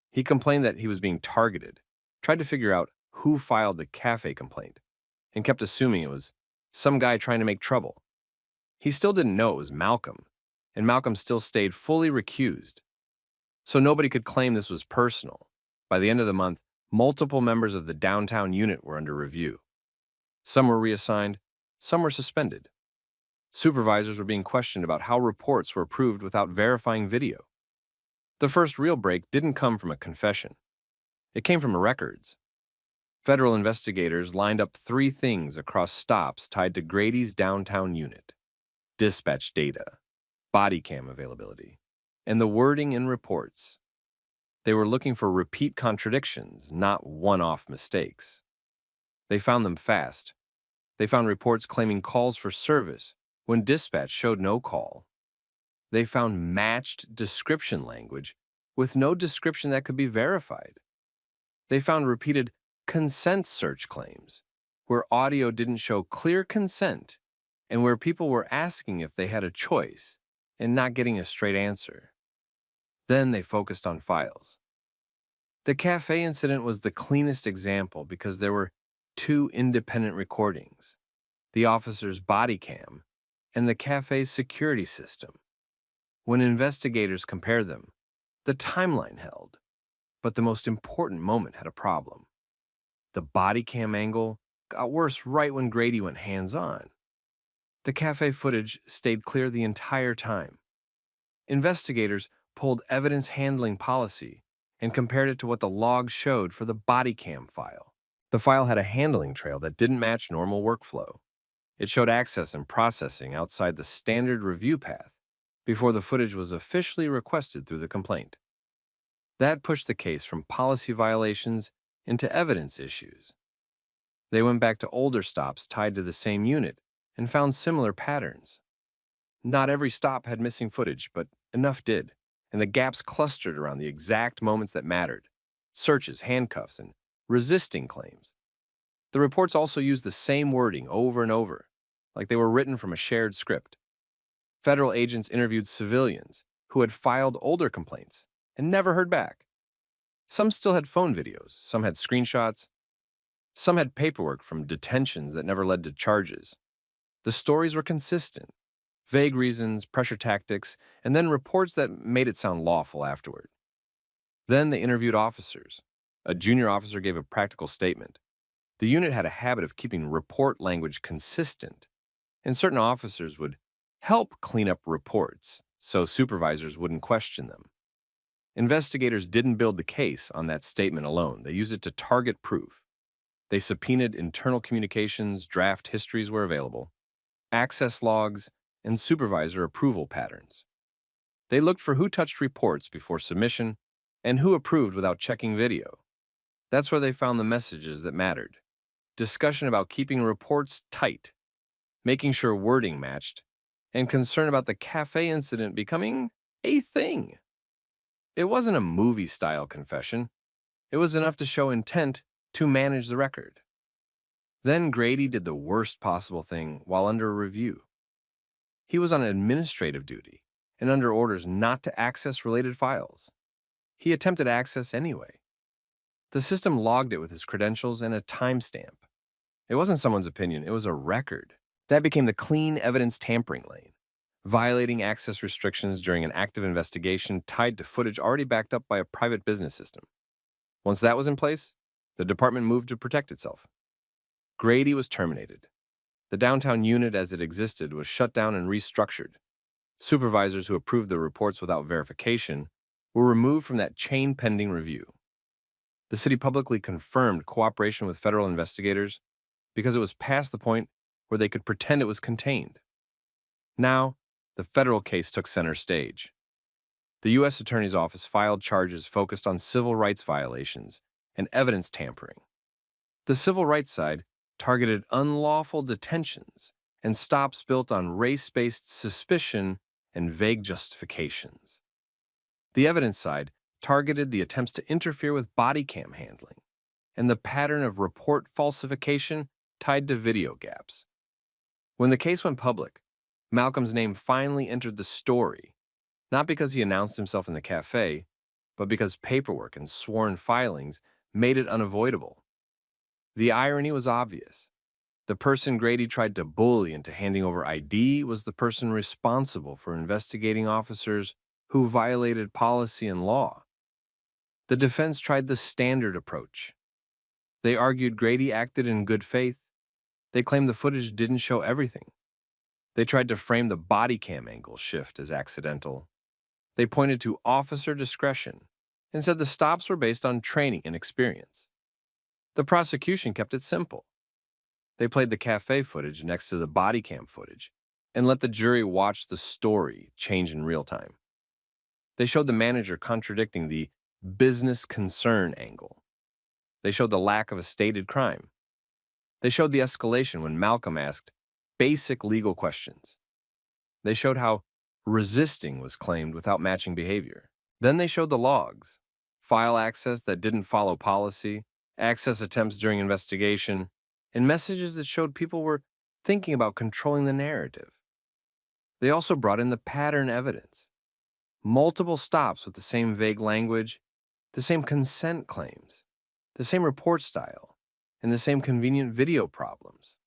He complained that he was being targeted, tried to figure out who filed the cafe complaint, and kept assuming it was some guy trying to make trouble. He still didn't know it was Malcolm, and Malcolm still stayed fully recused. So nobody could claim this was personal. By the end of the month, multiple members of the downtown unit were under review. Some were reassigned, some were suspended. Supervisors were being questioned about how reports were approved without verifying video. The first real break didn't come from a confession. It came from records. Federal investigators lined up 3 things across stops tied to Grady's downtown unit: dispatch data, body cam availability, and the wording in reports. They were looking for repeat contradictions, not one-off mistakes. They found them fast. They found reports claiming calls for service when dispatch showed no call. They found matched description language with no description that could be verified. They found repeated consent search claims where audio didn't show clear consent and where people were asking if they had a choice and not getting a straight answer. Then they focused on files. The cafe incident was the cleanest example because there were two independent recordings, the officer's body cam and the cafe's security system. When investigators compared them, the timeline held, but the most important moment had a problem. The body cam angle got worse right when Grady went hands-on. The cafe footage stayed clear the entire time. Investigators pulled evidence handling policy and compared it to what the log showed for the body cam file. The file had a handling trail that didn't match normal workflow. It showed access and processing outside the standard review path before the footage was officially requested through the complaint. That pushed the case from policy violations into evidence issues. They went back to older stops tied to the same unit and found similar patterns. Not every stop had missing footage, but enough did, and the gaps clustered around the exact moments that mattered: searches, handcuffs, and resisting claims. The reports also used the same wording over and over, like they were written from a shared script. Federal agents interviewed civilians who had filed older complaints and never heard back. Some still had phone videos, some had screenshots, some had paperwork from detentions that never led to charges. The stories were consistent: vague reasons, pressure tactics, and then reports that made it sound lawful afterward. Then they interviewed officers. A junior officer gave a practical statement. The unit had a habit of keeping report language consistent, and certain officers would help clean up reports so supervisors wouldn't question them. Investigators didn't build the case on that statement alone. They used it to target proof. They subpoenaed internal communications, draft histories were available, access logs, and supervisor approval patterns. They looked for who touched reports before submission and who approved without checking video. That's where they found the messages that mattered: discussion about keeping reports tight, making sure wording matched, and concern about the cafe incident becoming a thing. It wasn't a movie-style confession. It was enough to show intent to manage the record. Then Grady did the worst possible thing while under review. He was on administrative duty and under orders not to access related files. He attempted access anyway. The system logged it with his credentials and a timestamp. It wasn't someone's opinion, it was a record. That became the clean evidence tampering lane, violating access restrictions during an active investigation tied to footage already backed up by a private business system. Once that was in place, the department moved to protect itself. Grady was terminated. The downtown unit as it existed was shut down and restructured. Supervisors who approved the reports without verification were removed from that chain pending review. The city publicly confirmed cooperation with federal investigators because it was past the point where they could pretend it was contained. Now, the federal case took center stage. The U.S. Attorney's Office filed charges focused on civil rights violations and evidence tampering. The civil rights side targeted unlawful detentions and stops built on race-based suspicion and vague justifications. The evidence side targeted the attempts to interfere with body cam handling and the pattern of report falsification tied to video gaps. When the case went public, Malcolm's name finally entered the story, not because he announced himself in the cafe, but because paperwork and sworn filings made it unavoidable. The irony was obvious. The person Grady tried to bully into handing over ID was the person responsible for investigating officers who violated policy and law. The defense tried the standard approach. They argued Grady acted in good faith. They claimed the footage didn't show everything. They tried to frame the body cam angle shift as accidental. They pointed to officer discretion and said the stops were based on training and experience. The prosecution kept it simple. They played the cafe footage next to the body cam footage and let the jury watch the story change in real time. They showed the manager contradicting the business concern angle. They showed the lack of a stated crime. They showed the escalation when Malcolm asked basic legal questions. They showed how resisting was claimed without matching behavior. Then they showed the logs, file access that didn't follow policy, access attempts during investigation, and messages that showed people were thinking about controlling the narrative. They also brought in the pattern evidence. Multiple stops with the same vague language, the same consent claims, the same report style, and the same convenient video problems.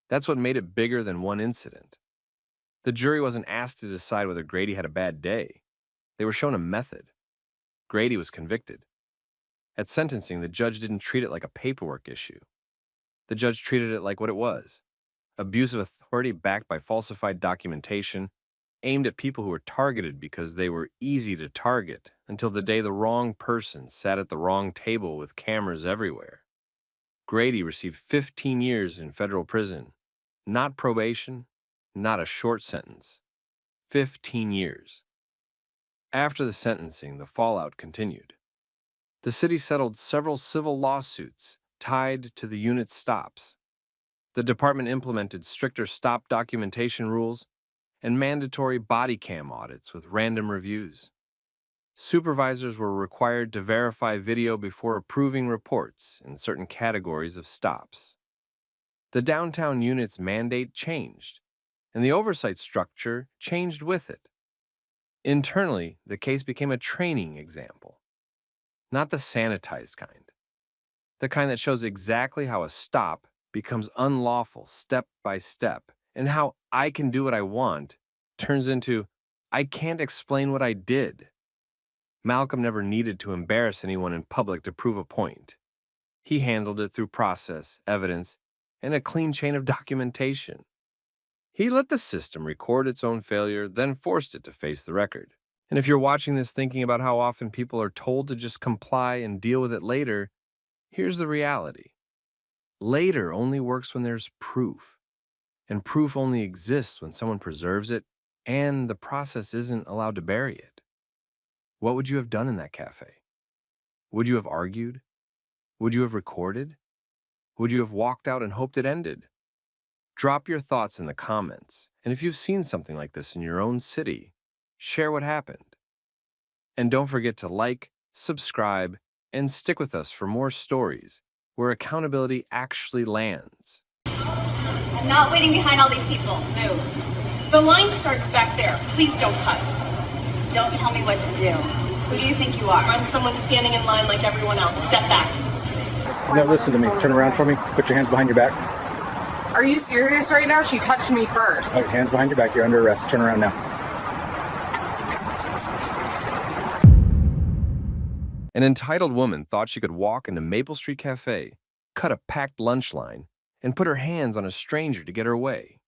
That's what made it bigger than one incident. The jury wasn't asked to decide whether Grady had a bad day. They were shown a method. Grady was convicted. At sentencing, the judge didn't treat it like a paperwork issue. The judge treated it like what it was: abuse of authority backed by falsified documentation, aimed at people who were targeted because they were easy to target until the day the wrong person sat at the wrong table with cameras everywhere. Grady received 15 years in federal prison. Not probation, not a short sentence. 15 years. After the sentencing, the fallout continued. The city settled several civil lawsuits tied to the unit's stops. The department implemented stricter stop documentation rules and mandatory body cam audits with random reviews. Supervisors were required to verify video before approving reports in certain categories of stops. The downtown unit's mandate changed, and the oversight structure changed with it. Internally, the case became a training example, not the sanitized kind, the kind that shows exactly how a stop becomes unlawful step by step, and how I can do what I want turns into I can't explain what I did. Malcolm never needed to embarrass anyone in public to prove a point. He handled it through process, evidence, and a clean chain of documentation. He let the system record its own failure, then forced it to face the record. And if you're watching this thinking about how often people are told to just comply and deal with it later, here's the reality. Later only works when there's proof. And proof only exists when someone preserves it and the process isn't allowed to bury it. What would you have done in that cafe? Would you have argued? Would you have recorded? Would you have walked out and hoped it ended? Drop your thoughts in the comments, and if you've seen something like this in your own city, share what happened. And don't forget to like, subscribe, and stick with us for more stories where accountability actually lands. I'm not waiting behind all these people. Move. The line starts back there. Please don't cut. Don't tell me what to do. Who do you think you are? I'm someone standing in line like everyone else. Step back. Now listen to me. Turn around for me. Put your hands behind your back. Are you serious right now? She touched me first. All right, hands behind your back. You're under arrest. Turn around now. An entitled woman thought she could walk into Maple Street Cafe, cut a packed lunch line, and put her hands on a stranger to get her way.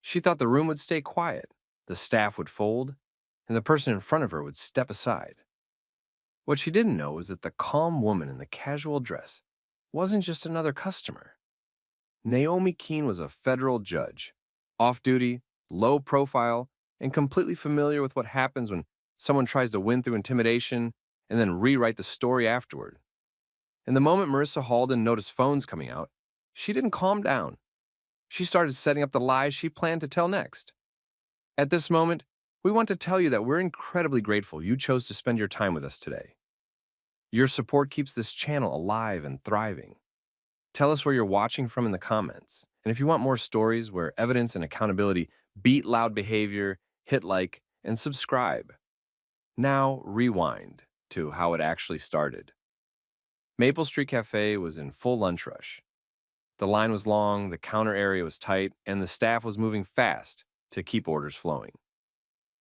She thought the room would stay quiet, the staff would fold, and the person in front of her would step aside. What she didn't know was that the calm woman in the casual dress wasn't just another customer. Naomi Keene was a federal judge, off-duty, low profile, and completely familiar with what happens when someone tries to win through intimidation and then rewrite the story afterward. And the moment Marissa Halden noticed phones coming out, she didn't calm down. She started setting up the lies she planned to tell next. At this moment, we want to tell you that we're incredibly grateful you chose to spend your time with us today. Your support keeps this channel alive and thriving. Tell us where you're watching from in the comments. And if you want more stories where evidence and accountability beat loud behavior, hit like and subscribe. Now rewind to how it actually started. Maple Street Cafe was in full lunch rush. The line was long, the counter area was tight, and the staff was moving fast to keep orders flowing.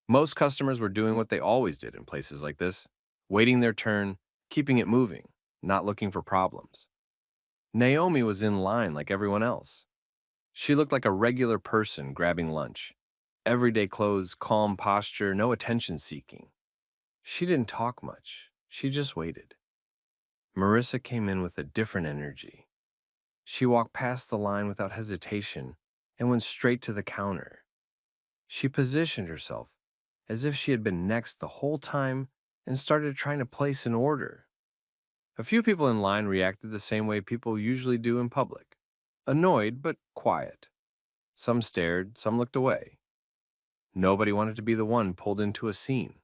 Most customers were doing what they always did in places like this, waiting their turn, keeping it moving, not looking for problems. Naomi was in line like everyone else. She looked like a regular person grabbing lunch. Everyday clothes, calm posture, no attention seeking. She didn't talk much. She just waited. Marissa came in with a different energy. She walked past the line without hesitation and went straight to the counter. She positioned herself as if she had been next the whole time and started trying to place an order. A few people in line reacted the same way people usually do in public, annoyed but quiet. Some stared, some looked away. Nobody wanted to be the one pulled into a scene.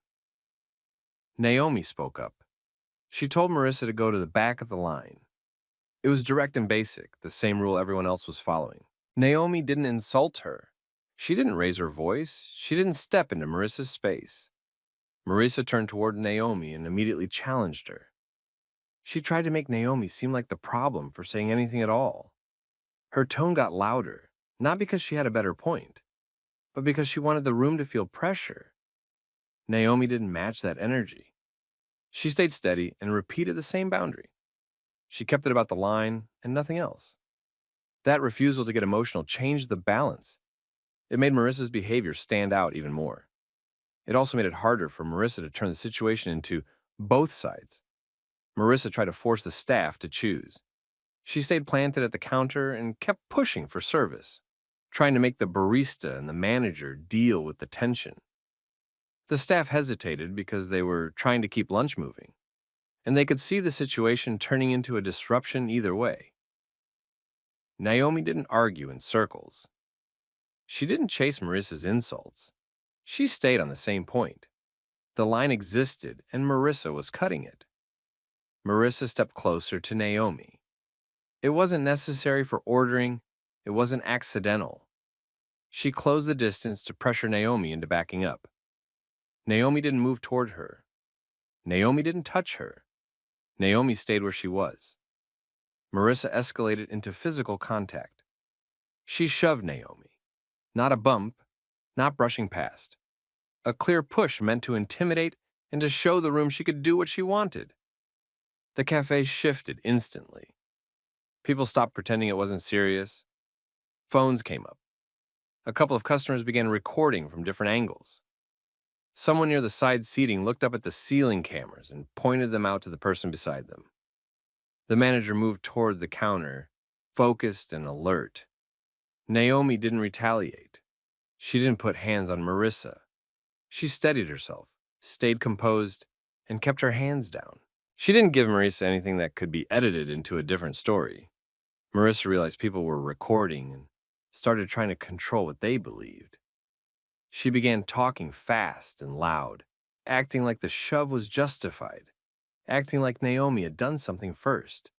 Naomi spoke up. She told Marissa to go to the back of the line. It was direct and basic, the same rule everyone else was following. Naomi didn't insult her. She didn't raise her voice. She didn't step into Marissa's space. Marissa turned toward Naomi and immediately challenged her. She tried to make Naomi seem like the problem for saying anything at all. Her tone got louder, not because she had a better point, but because she wanted the room to feel pressure. Naomi didn't match that energy. She stayed steady and repeated the same boundary. She kept it about the line and nothing else. That refusal to get emotional changed the balance. It made Marissa's behavior stand out even more. It also made it harder for Marissa to turn the situation into both sides. Marissa tried to force the staff to choose. She stayed planted at the counter and kept pushing for service, trying to make the barista and the manager deal with the tension. The staff hesitated because they were trying to keep lunch moving, and they could see the situation turning into a disruption either way. Naomi didn't argue in circles. She didn't chase Marissa's insults. She stayed on the same point. The line existed, and Marissa was cutting it. Marissa stepped closer to Naomi. It wasn't necessary for ordering. It wasn't accidental. She closed the distance to pressure Naomi into backing up. Naomi didn't move toward her. Naomi didn't touch her. Naomi stayed where she was. Marissa escalated into physical contact. She shoved Naomi. Not a bump, not brushing past. A clear push meant to intimidate and to show the room she could do what she wanted. The cafe shifted instantly. People stopped pretending it wasn't serious. Phones came up. A couple of customers began recording from different angles. Someone near the side seating looked up at the ceiling cameras and pointed them out to the person beside them. The manager moved toward the counter, focused and alert. Naomi didn't retaliate. She didn't put hands on Marissa. She steadied herself, stayed composed, and kept her hands down. She didn't give Marissa anything that could be edited into a different story. Marissa realized people were recording and started trying to control what they believed. She began talking fast and loud, acting like the shove was justified, acting like Naomi had done something first.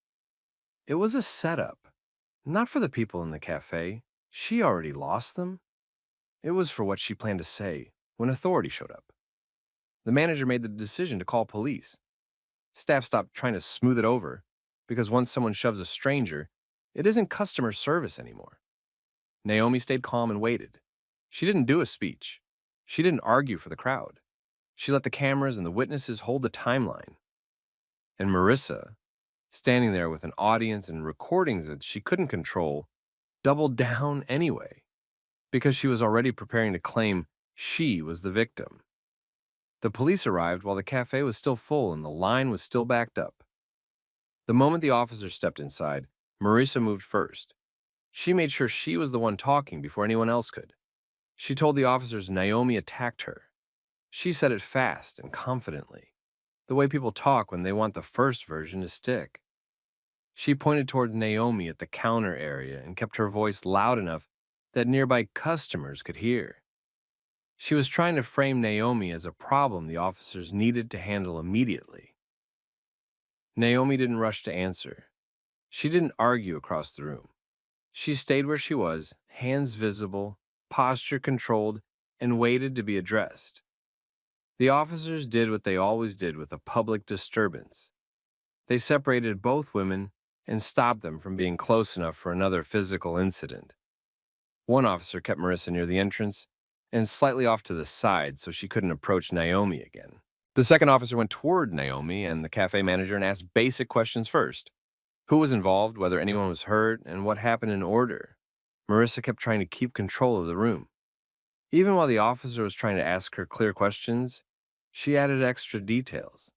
It was a setup, not for the people in the cafe. She already lost them. It was for what she planned to say when authority showed up. The manager made the decision to call police. Staff stopped trying to smooth it over, because once someone shoves a stranger, it isn't customer service anymore. Naomi stayed calm and waited. She didn't do a speech. She didn't argue for the crowd. She let the cameras and the witnesses hold the timeline. And Marissa, standing there with an audience and recordings that she couldn't control, doubled down anyway, because she was already preparing to claim she was the victim. The police arrived while the cafe was still full and the line was still backed up. The moment the officer stepped inside, Marissa moved first. She made sure she was the one talking before anyone else could. She told the officers Naomi attacked her. She said it fast and confidently, the way people talk when they want the first version to stick. She pointed toward Naomi at the counter area and kept her voice loud enough that nearby customers could hear. She was trying to frame Naomi as a problem the officers needed to handle immediately. Naomi didn't rush to answer. She didn't argue across the room. She stayed where she was, hands visible, posture controlled, and waited to be addressed. The officers did what they always did with a public disturbance. They separated both women and stopped them from being close enough for another physical incident. One officer kept Marissa near the entrance and slightly off to the side so she couldn't approach Naomi again. The second officer went toward Naomi and the cafe manager and asked basic questions first. Who was involved, whether anyone was hurt, and what happened in order. Marissa kept trying to keep control of the room. Even while the officer was trying to ask her clear questions, she added extra details.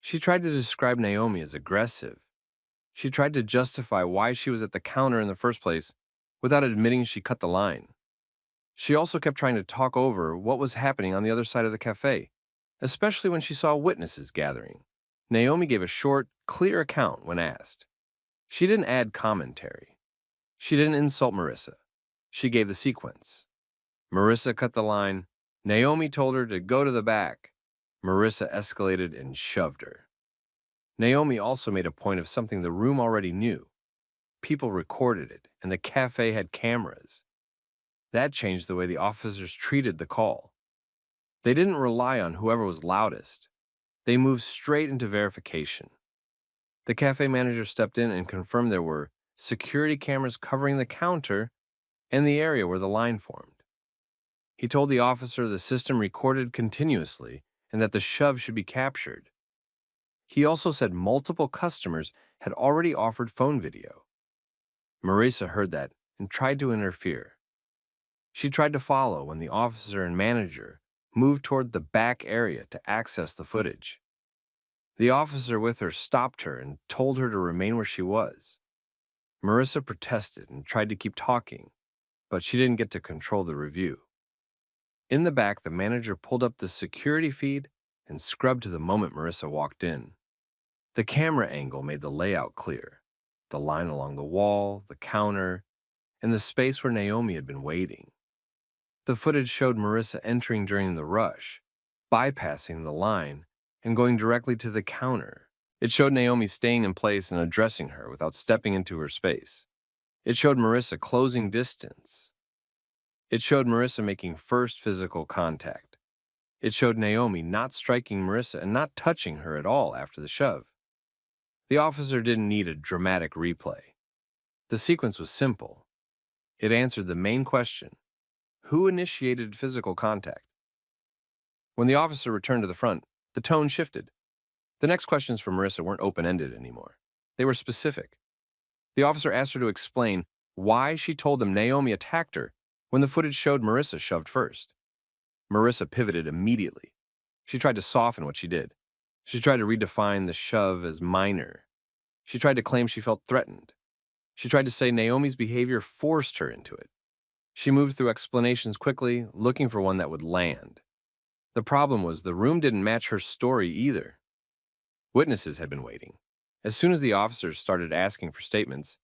She tried to describe Naomi as aggressive. She tried to justify why she was at the counter in the first place without admitting she cut the line. She also kept trying to talk over what was happening on the other side of the cafe, especially when she saw witnesses gathering. Naomi gave a short, clear account when asked. She didn't add commentary. She didn't insult Marissa. She gave the sequence. Marissa cut the line. Naomi told her to go to the back. Marissa escalated and shoved her. Naomi also made a point of something the room already knew. People recorded it, and the cafe had cameras. That changed the way the officers treated the call. They didn't rely on whoever was loudest. They moved straight into verification. The cafe manager stepped in and confirmed there were security cameras covering the counter and the area where the line formed. He told the officer the system recorded continuously and that the shove should be captured. He also said multiple customers had already offered phone video. Marisa heard that and tried to interfere. She tried to follow when the officer and manager moved toward the back area to access the footage. The officer with her stopped her and told her to remain where she was. Marisa protested and tried to keep talking, but she didn't get to control the review. In the back, the manager pulled up the security feed and scrubbed to the moment Marisa walked in. The camera angle made the layout clear, the line along the wall, the counter, and the space where Naomi had been waiting. The footage showed Marisa entering during the rush, bypassing the line, and going directly to the counter. It showed Naomi staying in place and addressing her without stepping into her space. It showed Marisa closing distance. It showed Marisa making first physical contact. It showed Naomi not striking Marisa and not touching her at all after the shove. The officer didn't need a dramatic replay. The sequence was simple. It answered the main question: who initiated physical contact? When the officer returned to the front, the tone shifted. The next questions from Marisa weren't open-ended anymore. They were specific. The officer asked her to explain why she told them Naomi attacked her when the footage showed Marisa shoved first. Marisa pivoted immediately. She tried to soften what she did. She tried to redefine the shove as minor. She tried to claim she felt threatened. She tried to say Naomi's behavior forced her into it. She moved through explanations quickly, looking for one that would land. The problem was the room didn't match her story either. Witnesses had been waiting. As soon as the officers started asking for statements,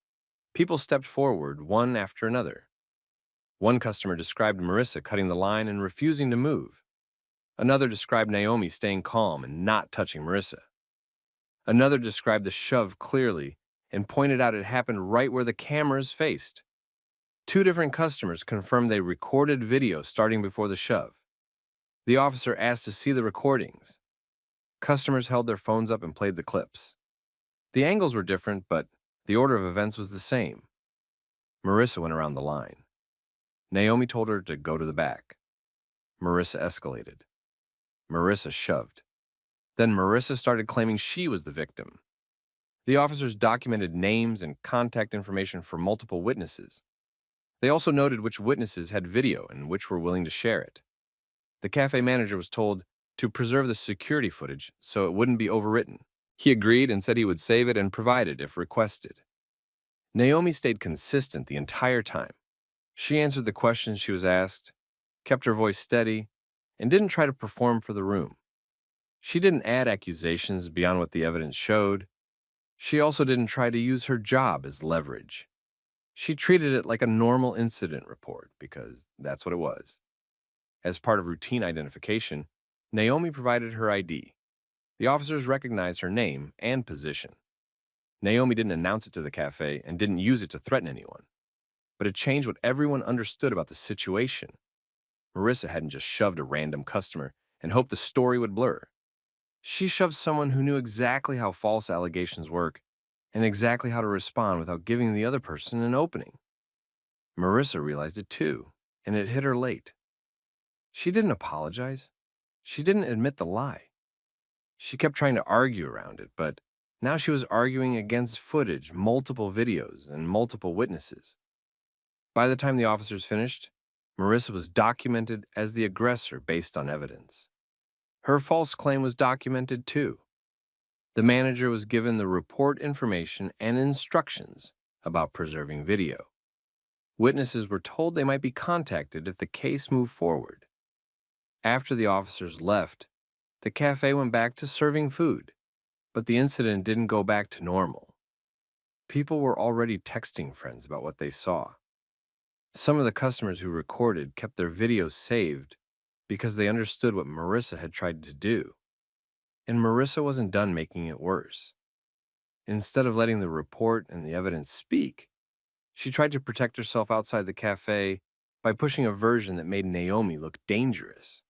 people stepped forward one after another. One customer described Marisa cutting the line and refusing to move. Another described Naomi staying calm and not touching Marisa. Another described the shove clearly and pointed out it happened right where the cameras faced. Two different customers confirmed they recorded video starting before the shove. The officer asked to see the recordings. Customers held their phones up and played the clips. The angles were different, but the order of events was the same. Marisa went around the line. Naomi told her to go to the back. Marisa escalated. Marisa shoved. Then Marisa started claiming she was the victim. The officers documented names and contact information for multiple witnesses. They also noted which witnesses had video and which were willing to share it. The cafe manager was told to preserve the security footage so it wouldn't be overwritten. He agreed and said he would save it and provide it if requested. Naomi stayed consistent the entire time. She answered the questions she was asked, kept her voice steady, and didn't try to perform for the room. She didn't add accusations beyond what the evidence showed. She also didn't try to use her job as leverage. She treated it like a normal incident report because that's what it was. As part of routine identification, Naomi provided her ID. The officers recognized her name and position. Naomi didn't announce it to the cafe and didn't use it to threaten anyone. But it changed what everyone understood about the situation. Marisa hadn't just shoved a random customer and hoped the story would blur. She shoved someone who knew exactly how false allegations work and exactly how to respond without giving the other person an opening. Marisa realized it too, and it hit her late. She didn't apologize. She didn't admit the lie. She kept trying to argue around it, but now she was arguing against footage, multiple videos, and multiple witnesses. By the time the officers finished, Marisa was documented as the aggressor based on evidence. Her false claim was documented too. The manager was given the report information and instructions about preserving video. Witnesses were told they might be contacted if the case moved forward. After the officers left, the cafe went back to serving food, but the incident didn't go back to normal. People were already texting friends about what they saw. Some of the customers who recorded kept their videos saved because they understood what Marisa had tried to do. And Marisa wasn't done making it worse. Instead of letting the report and the evidence speak, she tried to protect herself outside the cafe by pushing a version that made Naomi look dangerous.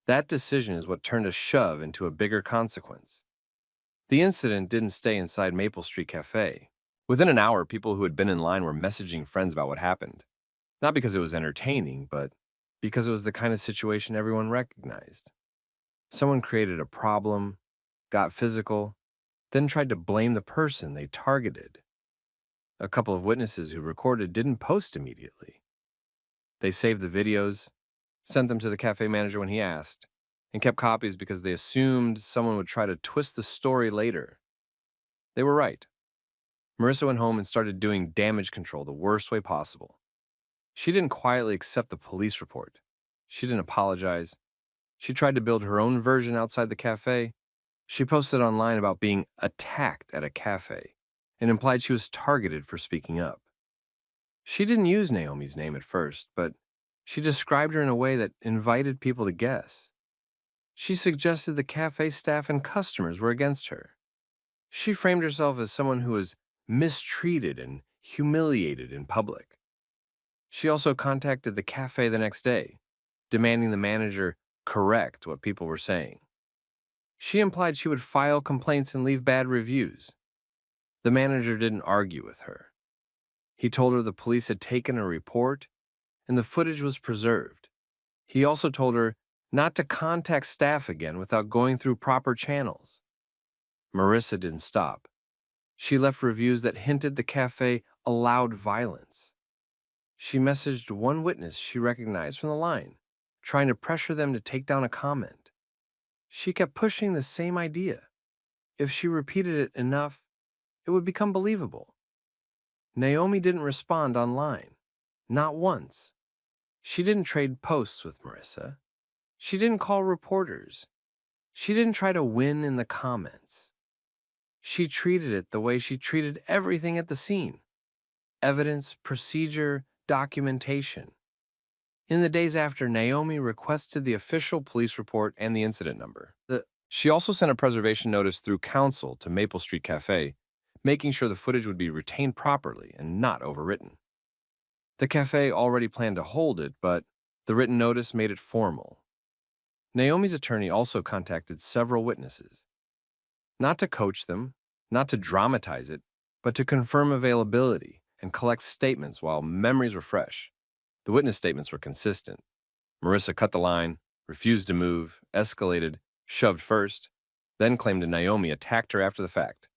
That decision is what turned a shove into a bigger consequence. The incident didn't stay inside Maple Street Cafe. Within an hour, people who had been in line were messaging friends about what happened. Not because it was entertaining, but because it was the kind of situation everyone recognized. Someone created a problem, got physical, then tried to blame the person they targeted. A couple of witnesses who recorded didn't post immediately. They saved the videos, sent them to the cafe manager when he asked, and kept copies because they assumed someone would try to twist the story later. They were right. Marissa went home and started doing damage control the worst way possible. She didn't quietly accept the police report. She didn't apologize. She tried to build her own version outside the cafe. She posted online about being attacked at a cafe and implied she was targeted for speaking up. She didn't use Naomi's name at first, but she described her in a way that invited people to guess. She suggested the cafe staff and customers were against her. She framed herself as someone who was mistreated and humiliated in public. She also contacted the cafe the next day, demanding the manager correct what people were saying. She implied she would file complaints and leave bad reviews. The manager didn't argue with her. He told her the police had taken a report and the footage was preserved. He also told her not to contact staff again without going through proper channels. Marissa didn't stop. She left reviews that hinted the cafe allowed violence. She messaged one witness she recognized from the line, trying to pressure them to take down a comment. She kept pushing the same idea. If she repeated it enough, it would become believable. Naomi didn't respond online, not once. She didn't trade posts with Marissa. She didn't call reporters. She didn't try to win in the comments. She treated it the way she treated everything at the scene: evidence, procedure, documentation. In the days after, Naomi requested the official police report and the incident number. She also sent a preservation notice through counsel to Maple Street Cafe, making sure the footage would be retained properly and not overwritten. The cafe already planned to hold it, but the written notice made it formal. Naomi's attorney also contacted several witnesses. Not to coach them, not to dramatize it, but to confirm availability and collect statements while memories were fresh. The witness statements were consistent. Marissa cut the line, refused to move, escalated, shoved first, then claimed that Naomi attacked her after the fact.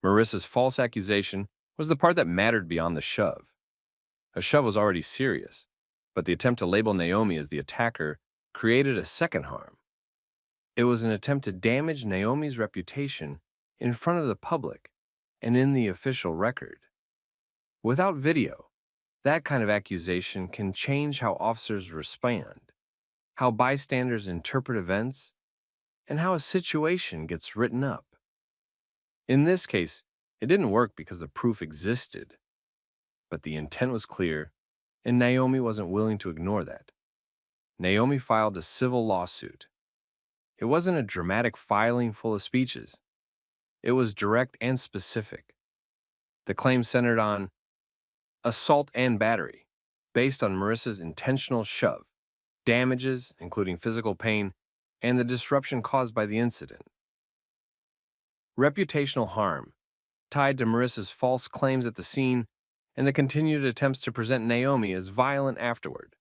Marissa's false accusation was the part that mattered beyond the shove. A shove was already serious, but the attempt to label Naomi as the attacker created a second harm. It was an attempt to damage Naomi's reputation in front of the public and in the official record. Without video, that kind of accusation can change how officers respond, how bystanders interpret events, and how a situation gets written up. In this case, it didn't work because the proof existed, but the intent was clear, and Naomi wasn't willing to ignore that. Naomi filed a civil lawsuit. It wasn't a dramatic filing full of speeches. It was direct and specific. The claim centered on assault and battery, based on Marissa's intentional shove, damages, including physical pain, and the disruption caused by the incident. Reputational harm, tied to Marissa's false claims at the scene and the continued attempts to present Naomi as violent afterward.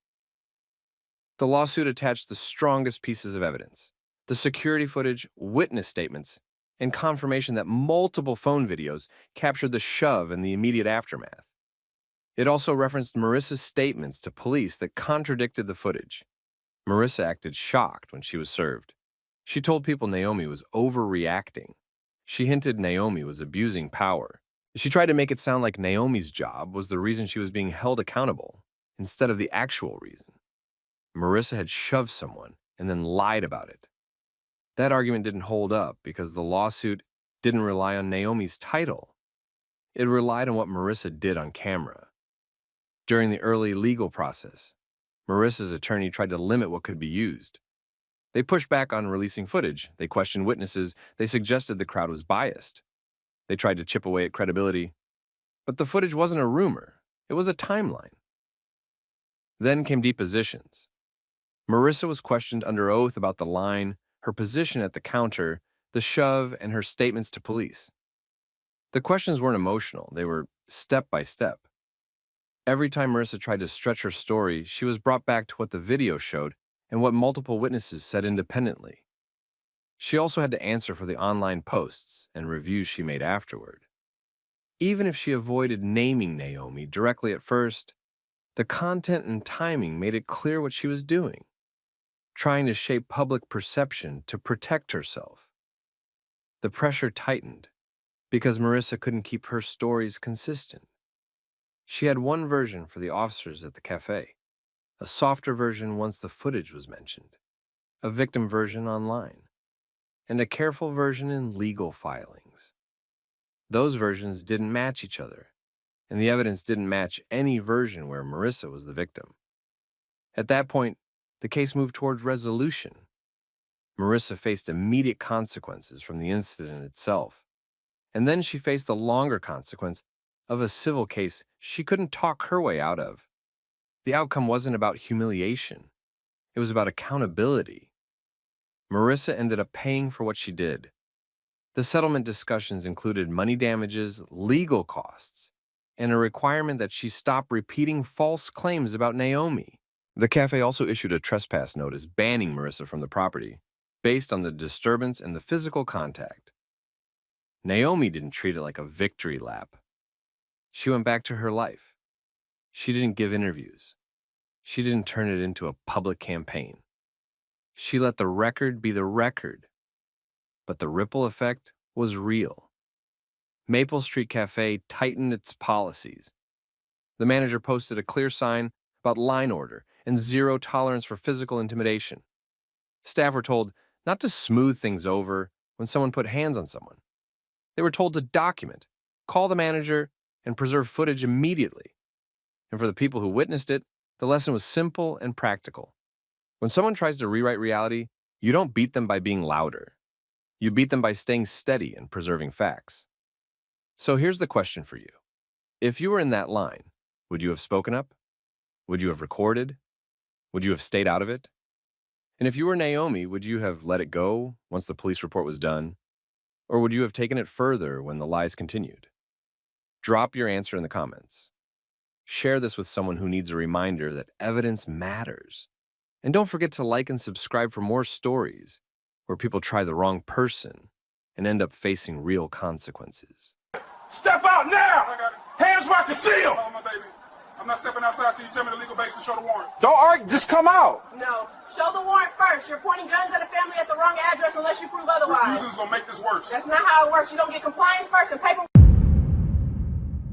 The lawsuit attached the strongest pieces of evidence: the security footage, witness statements, and confirmation that multiple phone videos captured the shove and the immediate aftermath. It also referenced Marissa's statements to police that contradicted the footage. Marissa acted shocked when she was served. She told people Naomi was overreacting. She hinted Naomi was abusing power. She tried to make it sound like Naomi's job was the reason she was being held accountable, instead of the actual reason. Marissa had shoved someone and then lied about it. That argument didn't hold up because the lawsuit didn't rely on Naomi's title. It relied on what Marissa did on camera. During the early legal process, Marissa's attorney tried to limit what could be used. They pushed back on releasing footage, they questioned witnesses, they suggested the crowd was biased. They tried to chip away at credibility, but the footage wasn't a rumor. It was a timeline. Then came depositions. Marissa was questioned under oath about the line, her position at the counter, the shove, and her statements to police. The questions weren't emotional. They were step by step. Every time Marissa tried to stretch her story, she was brought back to what the video showed and what multiple witnesses said independently. She also had to answer for the online posts and reviews she made afterward. Even if she avoided naming Naomi directly at first, the content and timing made it clear what she was doing, trying to shape public perception to protect herself. The pressure tightened because Marissa couldn't keep her stories consistent. She had one version for the officers at the cafe, a softer version once the footage was mentioned, a victim version online, and a careful version in legal filings. Those versions didn't match each other, and the evidence didn't match any version where Marissa was the victim. At that point, the case moved towards resolution. Marissa faced immediate consequences from the incident itself, and then she faced the longer consequence of a civil case she couldn't talk her way out of. The outcome wasn't about humiliation. It was about accountability. Marissa ended up paying for what she did. The settlement discussions included money damages, legal costs, and a requirement that she stop repeating false claims about Naomi. The cafe also issued a trespass notice banning Marissa from the property, based on the disturbance and the physical contact. Naomi didn't treat it like a victory lap. She went back to her life. She didn't give interviews. She didn't turn it into a public campaign. She let the record be the record. But the ripple effect was real. Maple Street Cafe tightened its policies. The manager posted a clear sign about line order and zero tolerance for physical intimidation. Staff were told not to smooth things over when someone put hands on someone. They were told to document, call the manager, and preserve footage immediately. And for the people who witnessed it, the lesson was simple and practical. When someone tries to rewrite reality, you don't beat them by being louder. You beat them by staying steady and preserving facts. So here's the question for you. If you were in that line, would you have spoken up? Would you have recorded? Would you have stayed out of it? And if you were Naomi, would you have let it go once the police report was done? Or would you have taken it further when the lies continued? Drop your answer in the comments. Share this with someone who needs a reminder that evidence matters. And don't forget to like and subscribe for more stories where people try the wrong person and end up facing real consequences. Step out now! Hands where I can see them! Follow my baby. I'm not stepping outside till you tell me the legal basis. Show the warrant. Don't argue, just come out! No. Show the warrant first. You're pointing guns at a family at the wrong address unless you prove otherwise. Refusing is gonna make this worse. That's not how it works. You don't get compliance first and paper.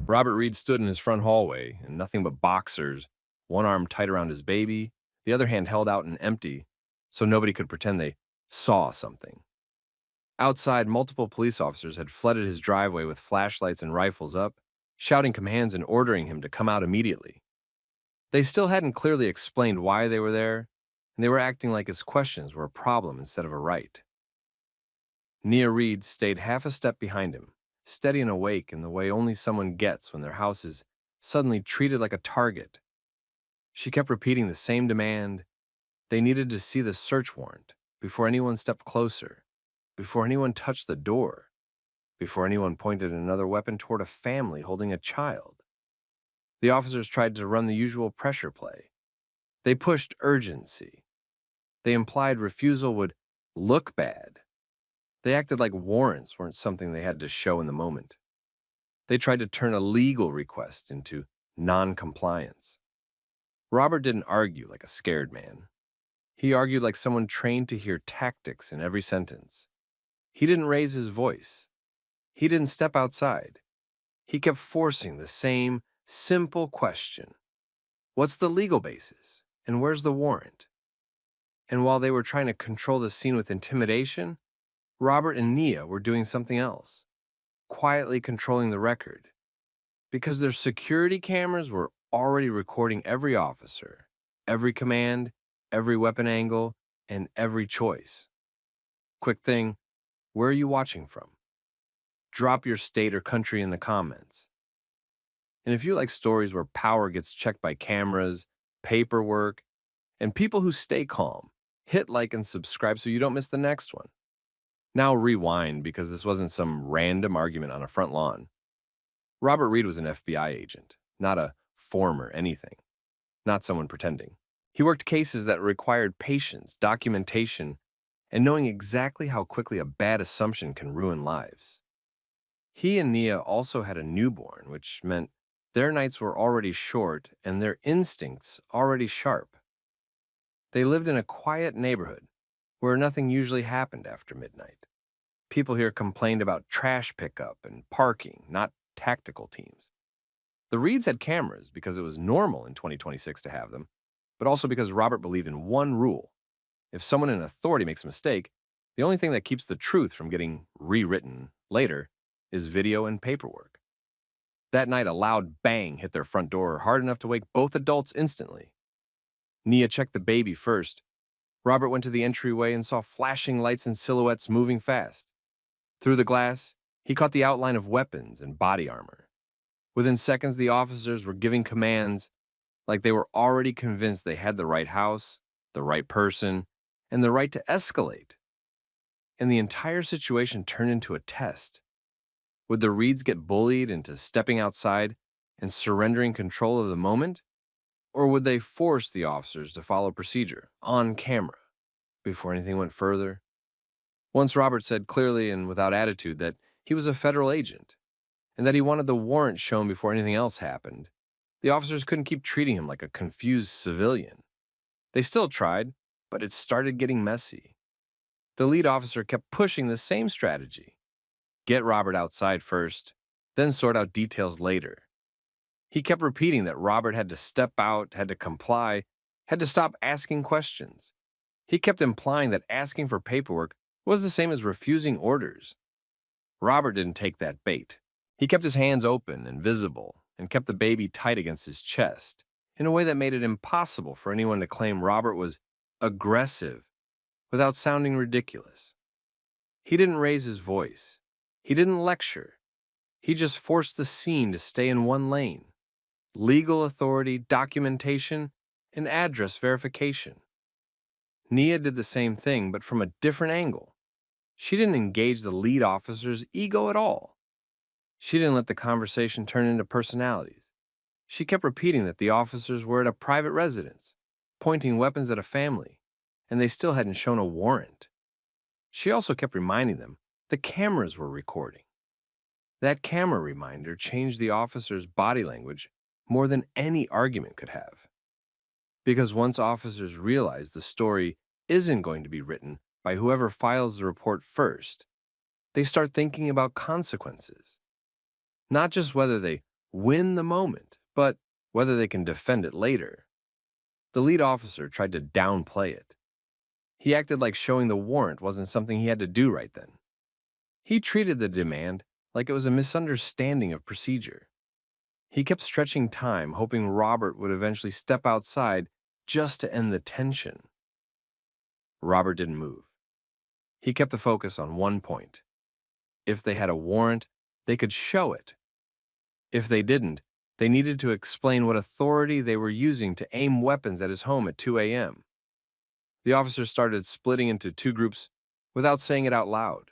Robert Reed stood in his front hallway in nothing but boxers, one arm tight around his baby, the other hand held out and empty, so nobody could pretend they saw something. Outside, multiple police officers had flooded his driveway with flashlights and rifles up, shouting commands and ordering him to come out immediately. They still hadn't clearly explained why they were there, and they were acting like his questions were a problem instead of a right. Nia Reed stayed half a step behind him, steady and awake in the way only someone gets when their house is suddenly treated like a target. She kept repeating the same demand. They needed to see the search warrant before anyone stepped closer, before anyone touched the door, before anyone pointed another weapon toward a family holding a child. The officers tried to run the usual pressure play. They pushed urgency. They implied refusal would look bad. They acted like warrants weren't something they had to show in the moment. They tried to turn a legal request into non-compliance. Robert didn't argue like a scared man. He argued like someone trained to hear tactics in every sentence. He didn't raise his voice. He didn't step outside. He kept forcing the same simple question. What's the legal basis? And where's the warrant? And while they were trying to control the scene with intimidation, Robert and Nia were doing something else, quietly controlling the record, because their security cameras were already recording every officer, every command, every weapon angle, and every choice. Quick thing, where are you watching from? drop your state or country in the comments. And if you like stories where power gets checked by cameras, paperwork, and people who stay calm, hit like and subscribe so you don't miss the next one. Now rewind, because this wasn't some random argument on a front lawn. Robert Reed was an FBI agent, not a former anything, not someone pretending. He worked cases that required patience, documentation, and knowing exactly how quickly a bad assumption can ruin lives. He and Nia also had a newborn, which meant their nights were already short and their instincts already sharp. They lived in a quiet neighborhood where nothing usually happened after midnight. People here complained about trash pickup and parking, not tactical teams. The Reeds had cameras because it was normal in 2026 to have them, but also because Robert believed in one rule. If someone in authority makes a mistake, the only thing that keeps the truth from getting rewritten later is video and paperwork. That night, a loud bang hit their front door hard enough to wake both adults instantly. Nia checked the baby first. Robert went to the entryway and saw flashing lights and silhouettes moving fast. Through the glass, he caught the outline of weapons and body armor. Within seconds, the officers were giving commands like they were already convinced they had the right house, the right person, and the right to escalate. And the entire situation turned into a test. Would the Reeds get bullied into stepping outside and surrendering control of the moment? Or would they force the officers to follow procedure, on camera, before anything went further? Once Robert said clearly and without attitude that he was a federal agent, and that he wanted the warrant shown before anything else happened, the officers couldn't keep treating him like a confused civilian. They still tried, but it started getting messy. The lead officer kept pushing the same strategy. Get Robert outside first, then sort out details later. He kept repeating that Robert had to step out, had to comply, had to stop asking questions. He kept implying that asking for paperwork was the same as refusing orders. Robert didn't take that bait. He kept his hands open and visible and kept the baby tight against his chest in a way that made it impossible for anyone to claim Robert was aggressive without sounding ridiculous. He didn't raise his voice. He didn't lecture. He just forced the scene to stay in one lane: legal authority, documentation, and address verification. Nia did the same thing, but from a different angle. She didn't engage the lead officer's ego at all. She didn't let the conversation turn into personalities. She kept repeating that the officers were at a private residence, pointing weapons at a family, and they still hadn't shown a warrant. She also kept reminding them the cameras were recording. That camera reminder changed the officer's body language more than any argument could have. Because once officers realize the story isn't going to be written by whoever files the report first, they start thinking about consequences. Not just whether they win the moment, but whether they can defend it later. The lead officer tried to downplay it. He acted like showing the warrant wasn't something he had to do right then. He treated the demand like it was a misunderstanding of procedure. He kept stretching time, hoping Robert would eventually step outside just to end the tension. Robert didn't move. He kept the focus on one point. If they had a warrant, they could show it. If they didn't, they needed to explain what authority they were using to aim weapons at his home at 2 a.m. The officers started splitting into two groups without saying it out loud.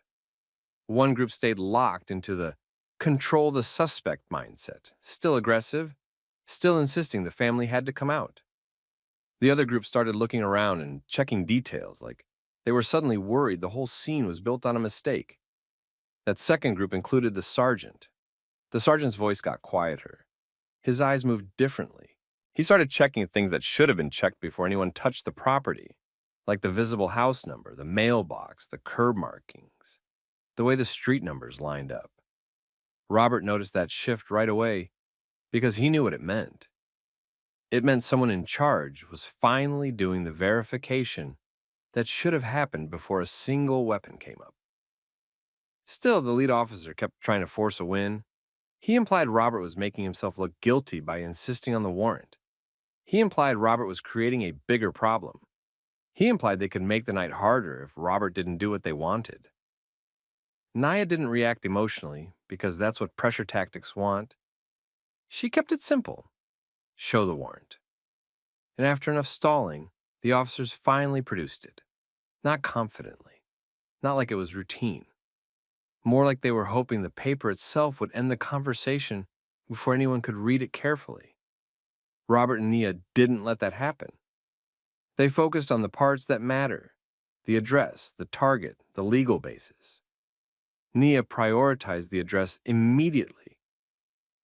One group stayed locked into the control the suspect mindset, still aggressive, still insisting the family had to come out. The other group started looking around and checking details, like they were suddenly worried the whole scene was built on a mistake. That second group included the sergeant. The sergeant's voice got quieter. His eyes moved differently. He started checking things that should have been checked before anyone touched the property, like the visible house number, the mailbox, the curb markings, the way the street numbers lined up. Robert noticed that shift right away because he knew what it meant. It meant someone in charge was finally doing the verification that should have happened before a single weapon came up. Still, the lead officer kept trying to force a win. He implied Robert was making himself look guilty by insisting on the warrant. He implied Robert was creating a bigger problem. He implied they could make the night harder if Robert didn't do what they wanted. Naya didn't react emotionally because that's what pressure tactics want. She kept it simple. Show the warrant. And after enough stalling, the officers finally produced it. Not confidently. Not like it was routine. More like they were hoping the paper itself would end the conversation before anyone could read it carefully. Robert and Nia didn't let that happen. They focused on the parts that matter: the address, the target, the legal basis. Nia prioritized the address immediately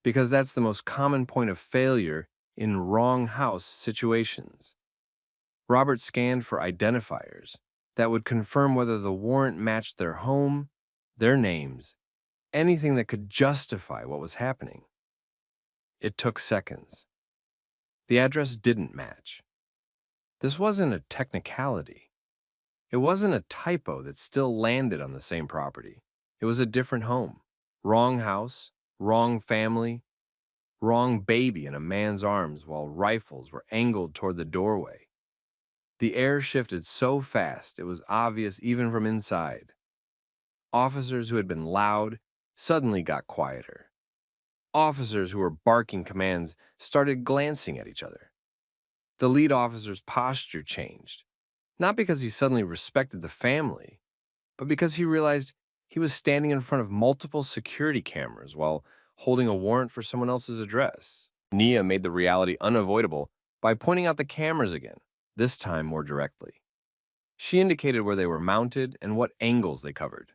because that's the most common point of failure in wrong house situations. Robert scanned for identifiers that would confirm whether the warrant matched their home, their names, anything that could justify what was happening. It took seconds. The address didn't match. This wasn't a technicality. It wasn't a typo that still landed on the same property. It was a different home. Wrong house, wrong family, wrong baby in a man's arms while rifles were angled toward the doorway. The air shifted so fast it was obvious even from inside. Officers who had been loud suddenly got quieter. Officers who were barking commands started glancing at each other. The lead officer's posture changed, not because he suddenly respected the family, but because he realized he was standing in front of multiple security cameras while holding a warrant for someone else's address. Nia made the reality unavoidable by pointing out the cameras again, this time more directly. She indicated where they were mounted and what angles they covered.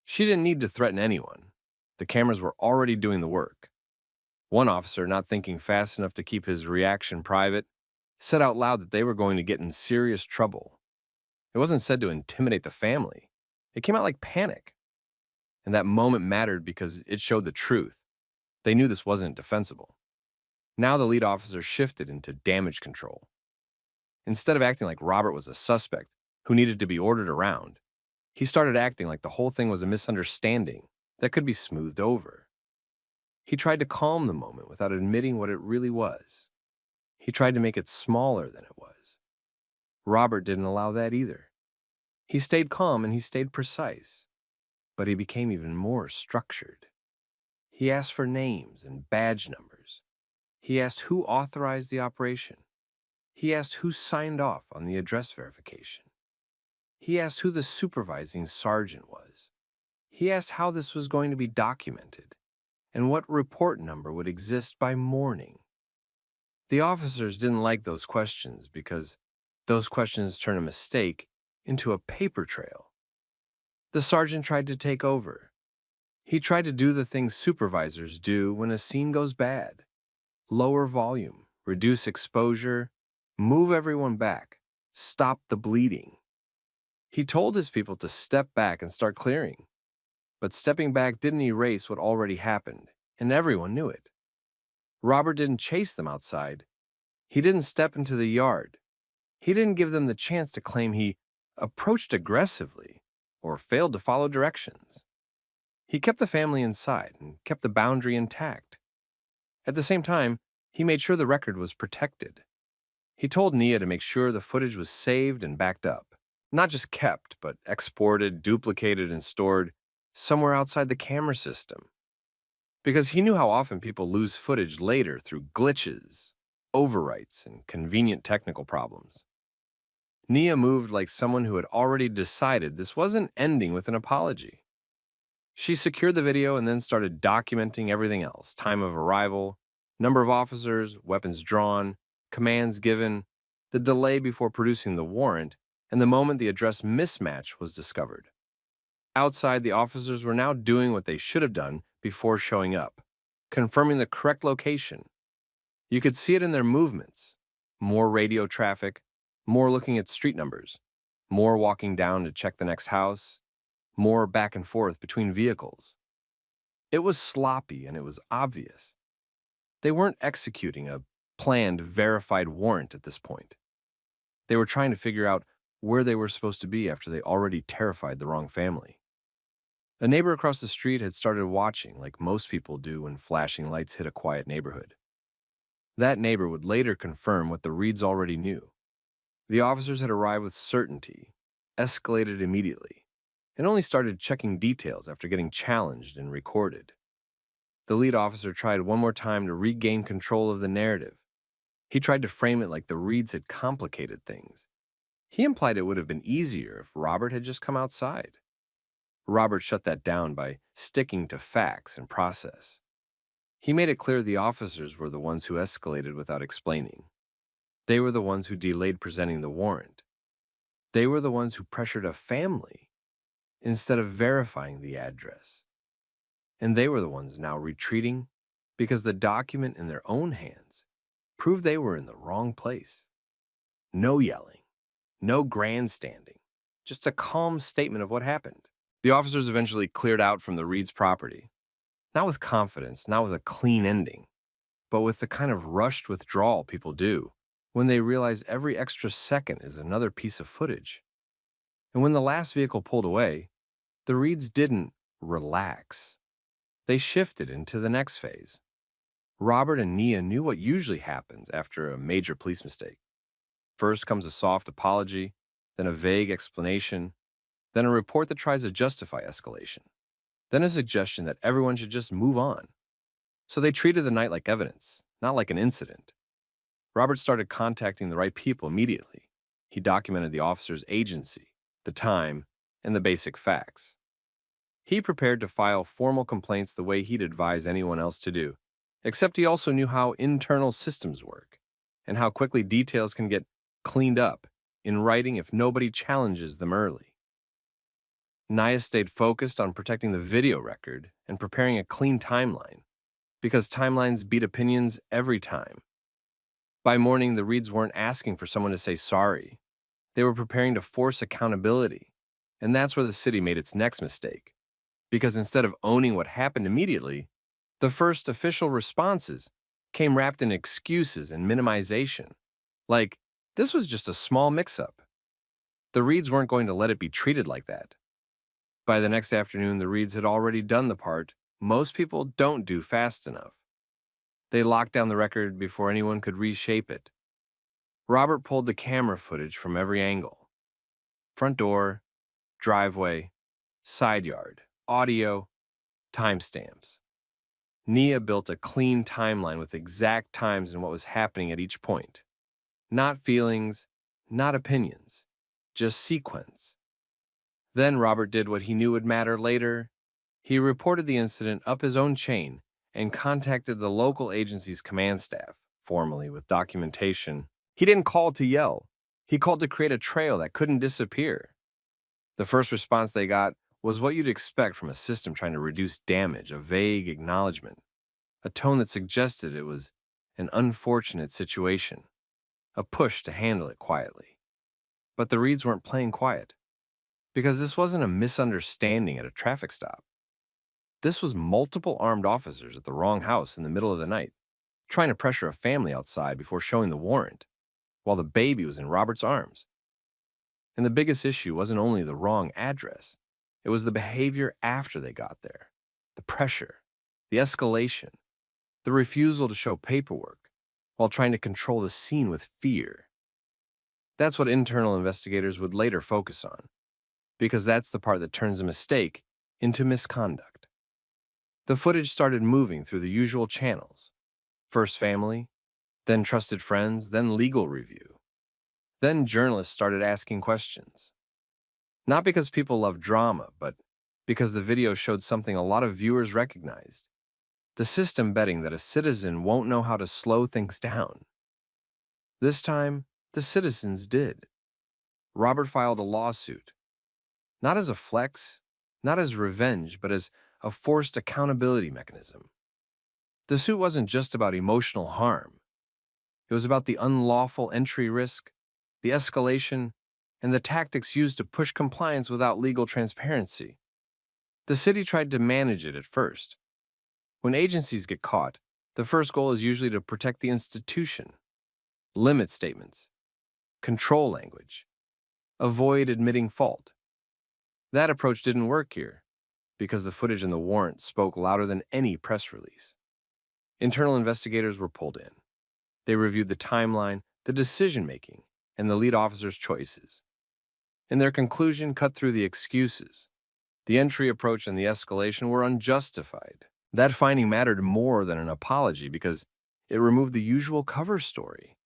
She didn't need to threaten anyone. The cameras were already doing the work. One officer, not thinking fast enough to keep his reaction private, said out loud that they were going to get in serious trouble. It wasn't said to intimidate the family. It came out like panic. And that moment mattered because it showed the truth. They knew this wasn't defensible. Now the lead officer shifted into damage control. Instead of acting like Robert was a suspect who needed to be ordered around, he started acting like the whole thing was a misunderstanding that could be smoothed over. He tried to calm the moment without admitting what it really was. He tried to make it smaller than it was. Robert didn't allow that either. He stayed calm and he stayed precise, but he became even more structured. He asked for names and badge numbers. He asked who authorized the operation. He asked who signed off on the address verification. He asked who the supervising sergeant was. He asked how this was going to be documented and what report number would exist by morning. The officers didn't like those questions because those questions turn a mistake into a paper trail. The sergeant tried to take over. He tried to do the things supervisors do when a scene goes bad. Lower volume, reduce exposure, move everyone back, stop the bleeding. He told his people to step back and start clearing. But stepping back didn't erase what already happened, and everyone knew it. Robert didn't chase them outside. He didn't step into the yard. He didn't give them the chance to claim he approached aggressively or failed to follow directions. He kept the family inside and kept the boundary intact. At the same time, he made sure the record was protected. He told Nia to make sure the footage was saved and backed up. Not just kept, but exported, duplicated, and stored somewhere outside the camera system. Because he knew how often people lose footage later through glitches, overwrites, and convenient technical problems. Nia moved like someone who had already decided this wasn't ending with an apology. She secured the video and then started documenting everything else: time of arrival, number of officers, weapons drawn, commands given, the delay before producing the warrant, and the moment the address mismatch was discovered. Outside, the officers were now doing what they should have done before showing up, confirming the correct location. You could see it in their movements: more radio traffic, more looking at street numbers, more walking down to check the next house, more back and forth between vehicles. It was sloppy and it was obvious. They weren't executing a planned, verified warrant at this point. They were trying to figure out where they were supposed to be after they already terrified the wrong family. A neighbor across the street had started watching like most people do when flashing lights hit a quiet neighborhood. That neighbor would later confirm what the Reeds already knew. The officers had arrived with certainty, escalated immediately, and only started checking details after getting challenged and recorded. The lead officer tried one more time to regain control of the narrative. He tried to frame it like the Reeds had complicated things. He implied it would have been easier if Robert had just come outside. Robert shut that down by sticking to facts and process. He made it clear the officers were the ones who escalated without explaining. They were the ones who delayed presenting the warrant. They were the ones who pressured a family instead of verifying the address. And they were the ones now retreating because the document in their own hands proved they were in the wrong place. No yelling, no grandstanding, just a calm statement of what happened. The officers eventually cleared out from the Reeds' property, not with confidence, not with a clean ending, but with the kind of rushed withdrawal people do when they realize every extra second is another piece of footage. And when the last vehicle pulled away, the Reeds didn't relax. They shifted into the next phase. Robert and Nia knew what usually happens after a major police mistake. First comes a soft apology, then a vague explanation, then a report that tries to justify escalation, then a suggestion that everyone should just move on. So they treated the night like evidence, not like an incident. Robert started contacting the right people immediately. He documented the officer's agency, the time, and the basic facts. He prepared to file formal complaints the way he'd advise anyone else to do, except he also knew how internal systems work and how quickly details can get cleaned up in writing if nobody challenges them early. Nia stayed focused on protecting the video record and preparing a clean timeline, because timelines beat opinions every time. By morning, the Reeds weren't asking for someone to say sorry. They were preparing to force accountability, and that's where the city made its next mistake. Because instead of owning what happened immediately, the first official responses came wrapped in excuses and minimization. Like, this was just a small mix-up. The Reeds weren't going to let it be treated like that. By the next afternoon, the Reeds had already done the part most people don't do fast enough. They locked down the record before anyone could reshape it. Robert pulled the camera footage from every angle. Front door, driveway, side yard, audio, timestamps. Nia built a clean timeline with exact times and what was happening at each point. Not feelings, not opinions, just sequence. Then Robert did what he knew would matter later. He reported the incident up his own chain and contacted the local agency's command staff, formally with documentation. He didn't call to yell. He called to create a trail that couldn't disappear. The first response they got was what you'd expect from a system trying to reduce damage, a vague acknowledgement, a tone that suggested it was an unfortunate situation, a push to handle it quietly. But the Reeds weren't playing quiet, because this wasn't a misunderstanding at a traffic stop. This was multiple armed officers at the wrong house in the middle of the night, trying to pressure a family outside before showing the warrant, while the baby was in Robert's arms. And the biggest issue wasn't only the wrong address, it was the behavior after they got there, the pressure, the escalation, the refusal to show paperwork, while trying to control the scene with fear. That's what internal investigators would later focus on, because that's the part that turns a mistake into misconduct. The footage started moving through the usual channels. First family, then trusted friends, then legal review. Then journalists started asking questions. Not because people love drama, but because the video showed something a lot of viewers recognized. The system betting that a citizen won't know how to slow things down. This time, the citizens did. Robert filed a lawsuit. Not as a flex, not as revenge, but as a forced accountability mechanism. The suit wasn't just about emotional harm. It was about the unlawful entry risk, the escalation, and the tactics used to push compliance without legal transparency. The city tried to manage it at first. When agencies get caught, the first goal is usually to protect the institution, limit statements, control language, avoid admitting fault. That approach didn't work here, because the footage in the warrant spoke louder than any press release. Internal investigators were pulled in. They reviewed the timeline, the decision-making, and the lead officer's choices. And their conclusion cut through the excuses. The entry approach and the escalation were unjustified. That finding mattered more than an apology because it removed the usual cover story.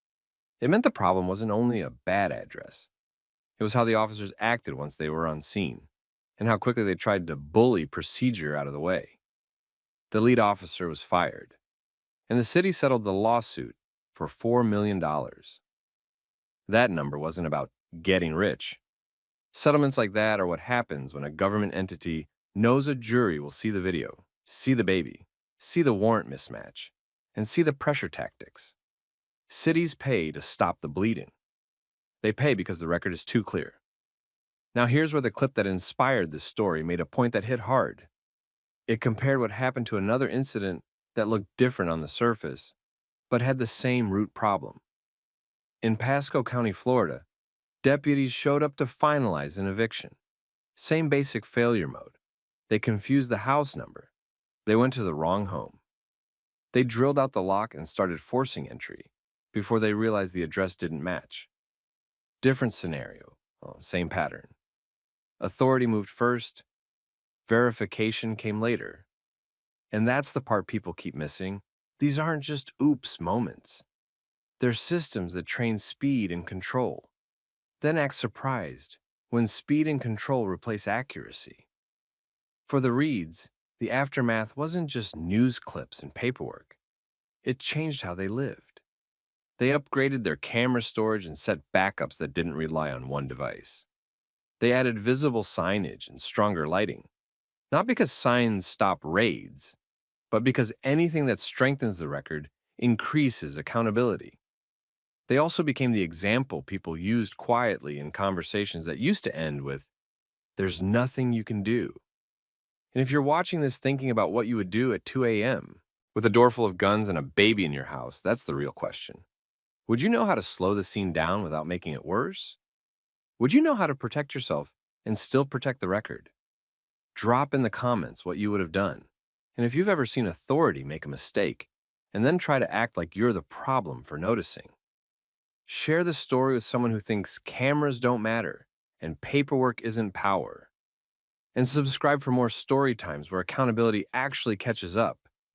It meant the problem wasn't only a bad address. It was how the officers acted once they were on scene, and how quickly they tried to bully procedure out of the way. The lead officer was fired, and the city settled the lawsuit for $4 million. That number wasn't about getting rich. Settlements like that are what happens when a government entity knows a jury will see the video, see the baby, see the warrant mismatch, and see the pressure tactics. Cities pay to stop the bleeding. They pay because the record is too clear. Now here's where the clip that inspired this story made a point that hit hard. It compared what happened to another incident that looked different on the surface, but had the same root problem. In Pasco County, Florida, deputies showed up to finalize an eviction. Same basic failure mode. They confused the house number. They went to the wrong home. They drilled out the lock and started forcing entry before they realized the address didn't match. Different scenario, same pattern. Authority moved first, verification came later. And that's the part people keep missing. These aren't just oops moments. They're systems that train speed and control, then act surprised when speed and control replace accuracy. For the Reeds, the aftermath wasn't just news clips and paperwork. It changed how they lived. They upgraded their camera storage and set backups that didn't rely on one device. They added visible signage and stronger lighting, not because signs stop raids, but because anything that strengthens the record increases accountability. They also became the example people used quietly in conversations that used to end with, "There's nothing you can do." And if you're watching this thinking about what you would do at 2 a.m. with a door full of guns and a baby in your house, that's the real question. Would you know how to slow the scene down without making it worse? Would you know how to protect yourself and still protect the record? Drop in the comments what you would have done. And if you've ever seen authority make a mistake and then try to act like you're the problem for noticing. Share the story with someone who thinks cameras don't matter and paperwork isn't power. And subscribe for more story times where accountability actually catches up